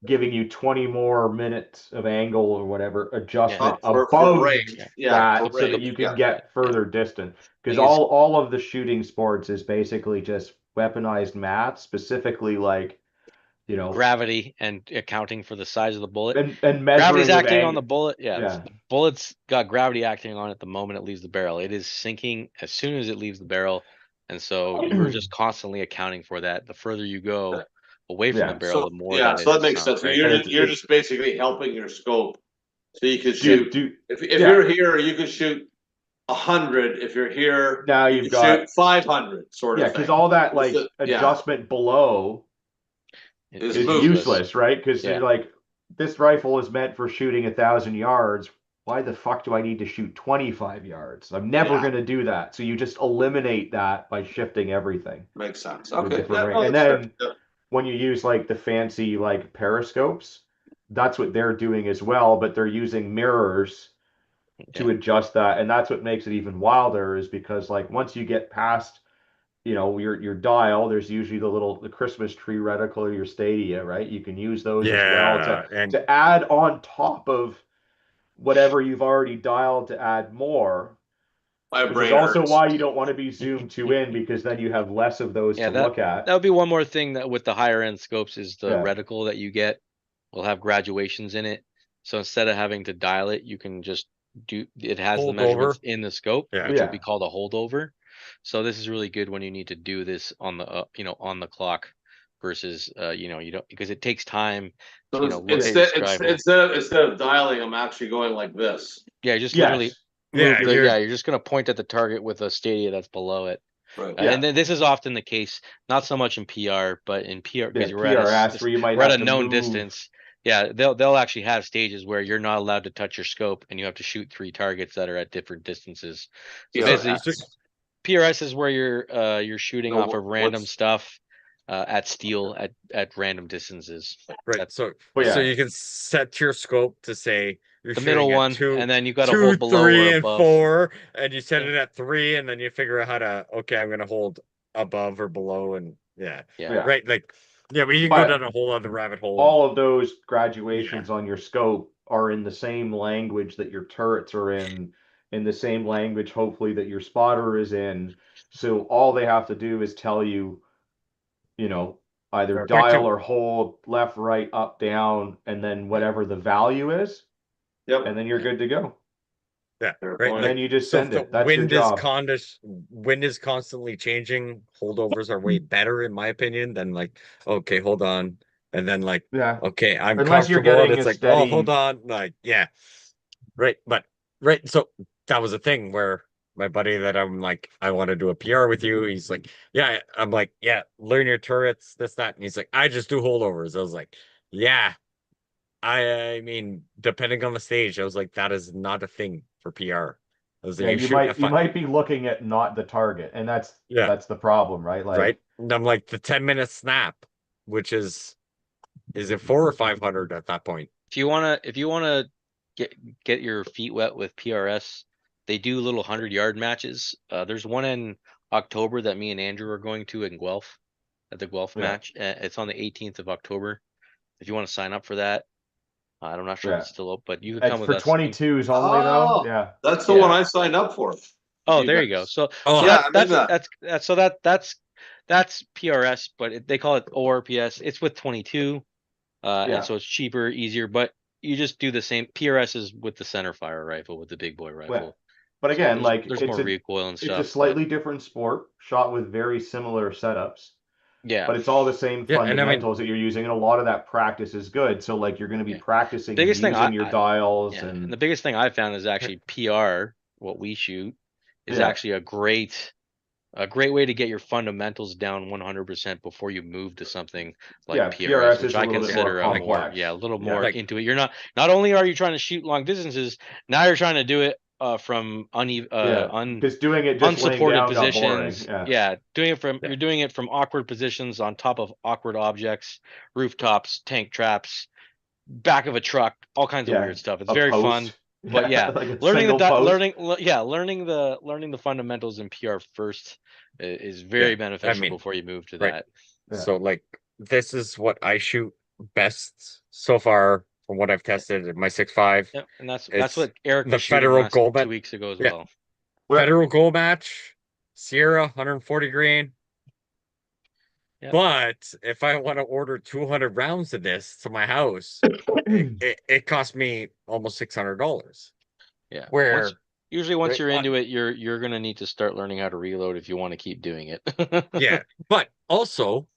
giving you 20 more minutes of angle or whatever adjustment For above range. Yeah. that, For so that range. you can Yeah. get further distance. Because Thing is- all of the shooting sports is basically just weaponized math, specifically like, gravity and accounting for the size of the bullet. and Gravity's measuring of acting on the angle. bullet. Yeah, Yeah. the bullet's got gravity acting on it the moment it leaves the barrel. It is sinking as soon as it leaves the barrel, and so you're just constantly accounting for that. The further you go away from Yeah. the barrel, So the more yeah, that so it that makes sunk, sense. right? You're just basically helping your scope, so you can Do, shoot. do, If yeah. you're here, you can shoot 100. If you're here, Now you you've can got shoot 500, sort yeah, of because thing. all that like Yeah. adjustment below It's is moveless. useless, right? Because Yeah. you're like, this rifle is meant for shooting 1,000 yards. Why the fuck do I need to shoot 25 yards? I'm never Yeah. going to do that. So you just eliminate that by shifting everything Makes sense. to a Okay. different range. no, And that's fair. then Yeah. when you use like the fancy like periscopes, that's what they're doing as well, but they're using mirrors to Yeah. adjust that. And that's what makes it even wilder, is because like once you get past your dial, there's usually the Christmas tree reticle or your stadia, right? You can use those as well Yeah, and to add on top of whatever you've already dialed to add more, My which is brain also hurts. why you don't want to be zoomed too in, because then you have less of those Yeah, to look at. that would be one more thing that with the higher end scopes is the Yeah. reticle that you get will have graduations in it. So instead of having to dial it, you can just it has the Hold measurements over. in the scope, Yeah. which Yeah. would be called a holdover. So this is really good when you need to do this on the on the clock versus you don't, because it takes time to So look at your scribe. instead of dialing, I'm actually going like this. Yeah, just literally Yes. Yeah, move you're- you're just gonna point at the target with a stadia that's below it. Right. Yeah. And then this is often the case, not so much in PR, but in PR, because Yeah, we're at PRS, where you might we're at have a to known move. distance. Yeah, they'll actually have stages where you're not allowed to touch your scope, and you have to shoot 3 targets that are at different distances. So Yeah. basically, PRS is where you're shooting No, off of random what's- stuff at steel at random distances. right. That's So But yeah. so you can set your scope to say you're the shooting middle at one, two, and then you got to 2, hold below 3, or and above. 4, and you set Yeah. it at 3, and then you figure out how to, okay, I'm gonna hold above or below, and Yeah. right, like yeah, we can But go down a whole other rabbit hole. all of those graduations on your scope are in the same language that your turrets are in the same language, hopefully, that your spotter is in. So all they have to do is tell you, either Point dial two. or hold left, right, up, down, and then whatever the value is, Yep. and then you're good to go. Yeah, Fair right. point. And Like, then you just so send if it. the That's your job. wind is constantly changing, holdovers are way better in my opinion than like, okay, hold on, and then like, Yeah. okay, I'm Unless you're comfortable, and getting it's a like, oh, hold steady. on, like, yeah, right, but right. So that was a thing where my buddy that I'm like, I want to do a PR with you. He's like, yeah. I'm like, yeah, learn your turrets, this, that, and he's like, I just do holdovers. I was like, yeah. I mean, depending on the stage, I was like, that is not a thing for PR. I was like, Yeah, you you shoot might be looking at not the target, and yeah, that's the problem, right? Like, right. And I'm like, the 10-minute snap, which is it 4 or 500 at that point? If you wanna get your feet wet with PRS. They do little 100-yard matches. There's one in October that me and Andrew are going to in Guelph at the Guelph Yeah. match. It's on the 18th of October. If you want to sign up for that, I'm not sure if Yeah. it's still open, but you could It's come with for us. 22s only, though. Oh, Yeah. that's the Yeah. one I signed up for. Oh, You there you go. guys. So Oh, so yeah, that, I'm in that. that's PRS, but they call it ORPS. It's with 22, Yeah. and so it's cheaper, easier. But you just do the same. PRS is with the center fire rifle, with the big boy rifle. But So again, like there's it's more a recoil and it's stuff. a slightly different sport, shot with very similar setups, Yeah, but it's all the same Yeah, and I mean- fundamentals that you're using, and a lot of that practice is good. So like you're going to be Yeah. practicing Biggest thing using your dials yeah, and and the biggest thing I found is actually PR. What we shoot is Yeah. actually a great way to get your fundamentals down 100% before you move to something like Yeah, PRS, PRS which is a I little bit more consider a complex. a little Yeah. more Like- into it. You're not only are you trying to shoot long distances, now you're trying to do it from because doing it just laying unsupported down got boring. positions. Yeah. Doing it from Yeah. you're doing it from awkward positions on top of awkward objects, rooftops, tank traps, back of a truck, all kinds of Yeah, weird stuff. It's a very post. fun. But yeah, like a learning single post. learning the fundamentals in PR first is very Yeah, beneficial mean, before you move to right. that. Yeah. So like this is what I shoot best so far from what I've tested at my 6.5. Yep, and that's It's what Eric the was shooting federal last gold 2 met- weeks ago as Yeah. well. Federal goal match, Sierra 140 grain. Yep. But if I want to order 200 rounds of this to my house, it cost me almost $600. Yeah. Where Usually once right, you're into it, you're gonna need to start learning how to reload if you want to keep doing it. yeah, but also,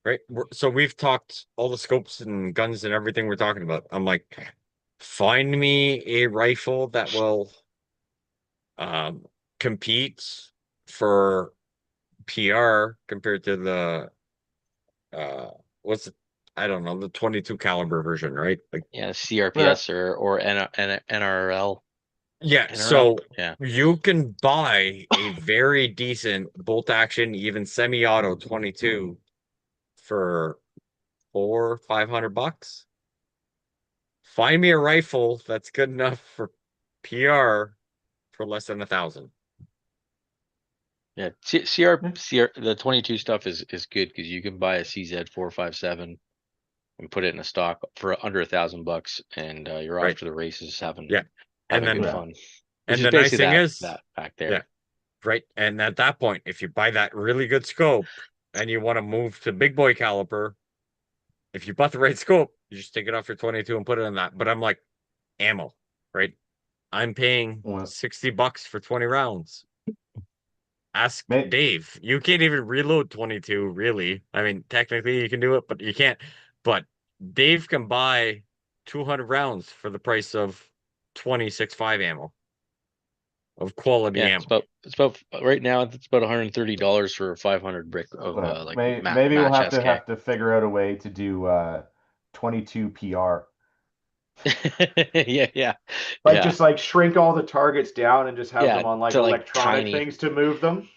right? So we've talked all the scopes and guns and everything we're talking about. I'm like, find me a rifle that will compete for PR compared to the what's it? I don't know, the 22 caliber version, right? Like Yeah, CRPS or NRL. yeah, NRL. so Yeah. you can buy a very decent bolt action, even semi-auto 22 for $400-500. Find me a rifle that's good enough for PR for less than 1,000. Yeah, the 22 stuff is good because you can buy a CZ 457 and put it in a stock for under $1,000, and you're off Right. to the races having Yeah. And having then good fun. Which and is the nice basically thing is that back there. yeah, right. And at that point, if you buy that really good scope and you want to move to big boy caliper, if you bought the right scope, you just take it off your 22 and put it in that. But I'm like, ammo, right? I'm paying Well- $60 for 20 rounds. Ask May- Dave. You can't even reload 22, really. I mean, technically you can do it, but you can't. But Dave can buy 200 rounds for the price of 26.5 ammo of quality Yeah, ammo. it's about right now it's about $130 for a 500 brick of like maybe we'll match have to figure out a way to do 22 PR. yeah. Like just like shrink all the targets down and just have Yeah, them on like to, like, electronic tiny. things to move them.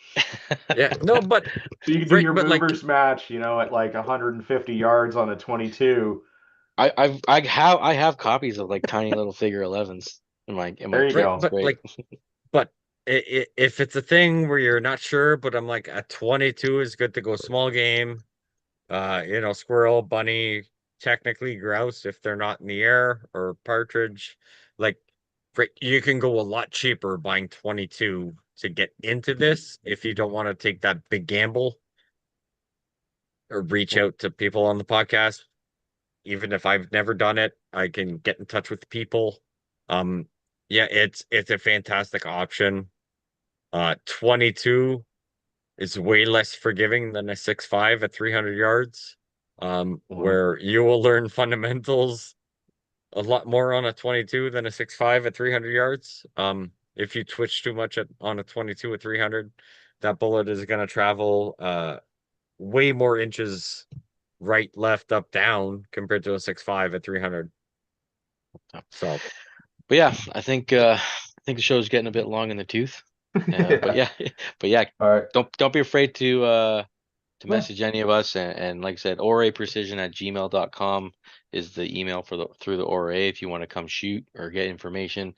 Yeah, no, but So you can do Right, your but, like- movers match, at like 150 yards on a 22. I have copies of like tiny little figure 11s in my There you kit. go. It's but great. like, but if it's a thing where you're not sure, but I'm like, a 22 is good to go small game. Squirrel, bunny, technically grouse if they're not in the air, or partridge. Like, you can go a lot cheaper buying 22 to get into this if you don't want to take that big gamble or reach out to people on the podcast. Even if I've never done it, I can get in touch with people. Yeah, it's a fantastic option. 22 is way less forgiving than a 6.5 at 300 yards. Where you will learn fundamentals a lot more on a 22 than a 6.5 at 300 yards. If you twitch too much on a 22 at 300, that bullet is going to travel way more inches right, left, up, down compared to a 6.5 at 300. So, But yeah, I think the show's getting a bit long in the tooth. But yeah, All right. don't be afraid to to Yeah. message any of us. And like I said, oraprecision@gmail.com is the email through the ORA if you want to come shoot or get information.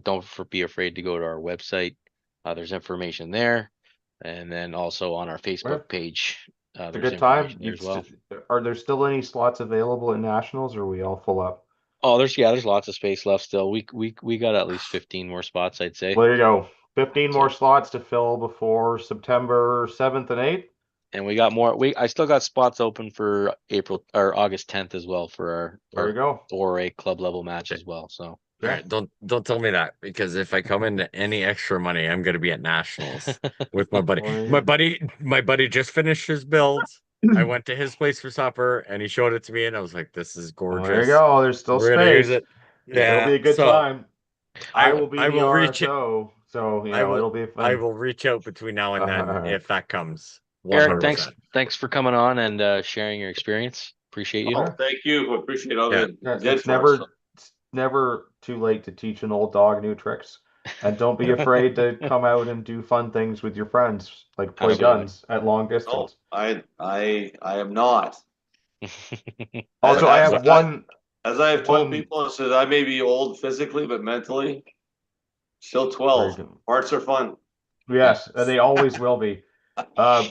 Don't be afraid to go to our website. There's information there. And then also on our Facebook page, It's a there's good time. information there as well. Are there still any slots available at Nationals, or are we all full up? Oh, there's lots of space left still. We got at least 15 more spots, I'd say. Well, there you go. 15 more So- slots to fill before September 7th and 8th. And we got more. I still got spots open for April or August 10th as well for There you go. ORA club level match as well. So Yeah. All right, don't tell me that, because if I come into any extra money, I'm gonna be at Nationals with my buddy. Well, My buddy just finished his build. I went to his place for supper and he showed it to me and I was like, this is Well, gorgeous. there you go. There's still We're gonna use space. it. It'll Yeah. be a good so time. I will be I the will reach it. RSO, so I will, it'll be fun. I will reach out between now and then if that comes. Eric, 100%. thanks for coming on and sharing your experience. Appreciate you. Oh, thank you. Appreciate all Yeah. the Yeah, did it's for us. never too late to teach an old dog new tricks. And don't be afraid to come out and do fun things with your friends, like play Absolutely. guns at long No, distance. I am not. Also, I have one. As I have told One- people, it says I may be old physically, but mentally still 12. Parts are fun. Yes, they always will be.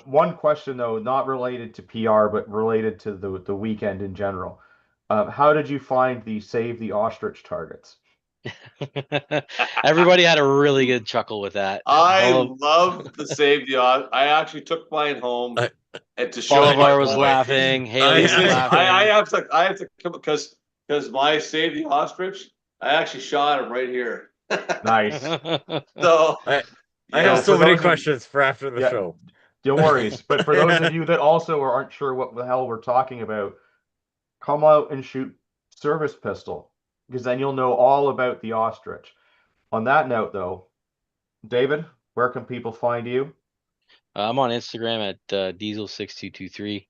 One question though, not related to PR, but related to the weekend in general. How did you find the save the ostrich targets? Everybody had a really good chuckle with that. I All of- love the save the odd. I actually took mine home I- and to show my Bolivar was boy. laughing. Haley was He says, laughing. I have to come because my save the ostrich. I actually shot him right here. Nice. So I yeah, have so for many those of- questions for after the Yeah. show. Don't worry. But for those of you that also aren't sure what the hell we're talking about, come out and shoot service pistol, because then you'll know all about the ostrich. On that note, though, David, where can people find you? I'm on Instagram at Diesel6223.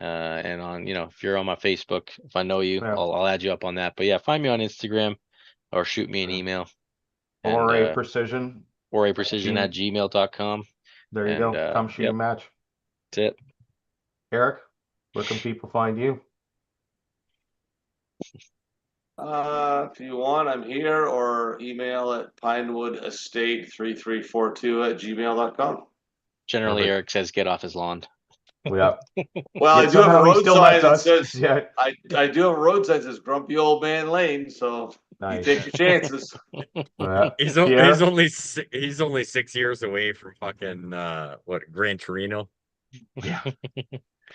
And on, if you're on my Facebook, if I know you, Yeah. I'll add you up on that. But yeah, find me on Instagram or shoot me an Yeah. email. Or And, a precision. or a precision@gmail.com. There you And, go. Come shoot a yep. match. That's it. Eric, where can people find you? if you want, I'm here, or email at pinewoodestate3342@gmail.com. Generally, Perfect. Eric says get off his lawn. Yeah. Well, I Yet do have a somehow he road still sign lets that us. says Yeah. I do have a road sign that says Grumpy Old Man Lane, so you Nice. take your chances. Yeah. He's Pierre? only 6 years away from fucking Gran Torino. Yeah.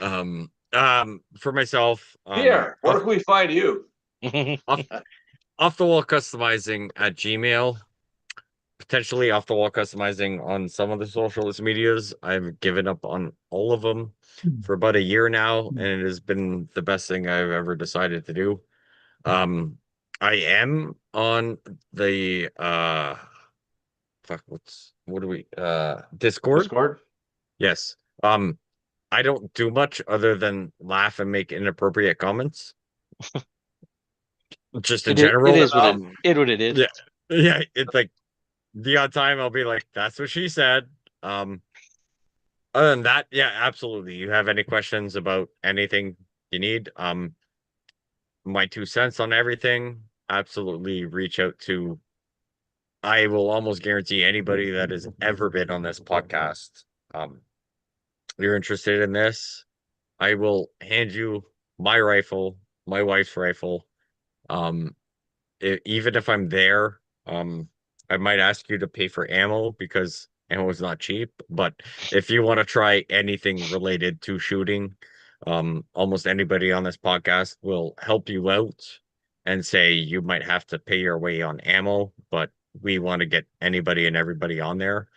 For myself, Here, where can we find you? off the wall customizing at Gmail, potentially off the wall customizing on some of the social medias. I've given up on all of them for about a year now, and it has been the best thing I've ever decided to do. I am on the Discord. Discord? Yes. I don't do much other than laugh and make inappropriate comments. Just in general. It is what it is. Yeah. Yeah, it's like the odd time I'll be like, that's what she said. Other than that, yeah, absolutely. You have any questions about anything you need? My 2 cents on everything, absolutely reach out to, I will almost guarantee anybody that has ever been on this podcast. You're interested in this, I will hand you my rifle, my wife's rifle. Even if I'm there, I might ask you to pay for ammo because ammo is not cheap. But if you want to try anything related to shooting, almost anybody on this podcast will help you out and say you might have to pay your way on ammo, but we want to get anybody and everybody on there.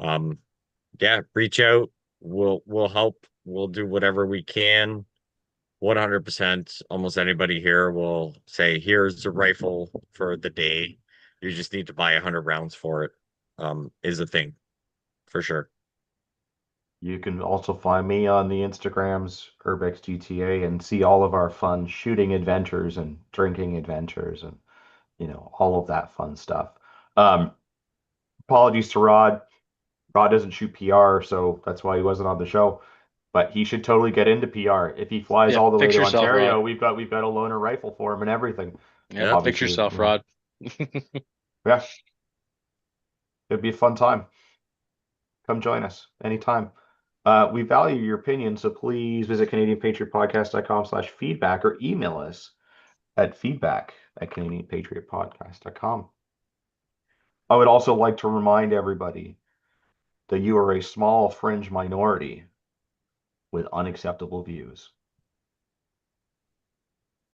Yeah, reach out. We'll help. We'll do whatever we can. 100%. Almost anybody here will say, here's a rifle for the day. You just need to buy 100 rounds for it. Is a thing for sure. You can also find me on the Instagrams, Urbex GTA, and see all of our fun shooting adventures and drinking adventures and, all of that fun stuff. Apologies to Rod. Rod doesn't shoot PR, so that's why he wasn't on the show. But he should totally get into PR. If he flies Yeah, all the way fix to yourself, Ontario, Rod. we've got a loaner rifle for him and everything. Yeah, fix Obviously, yourself, you know, Rod. yeah, it'd be a fun time. Come join us anytime. We value your opinion, so please visit CanadianPatriotPodcast.com/feedback or email us at feedback@CanadianPatriotPodcast.com. I would also like to remind everybody that you are a small fringe minority with unacceptable views.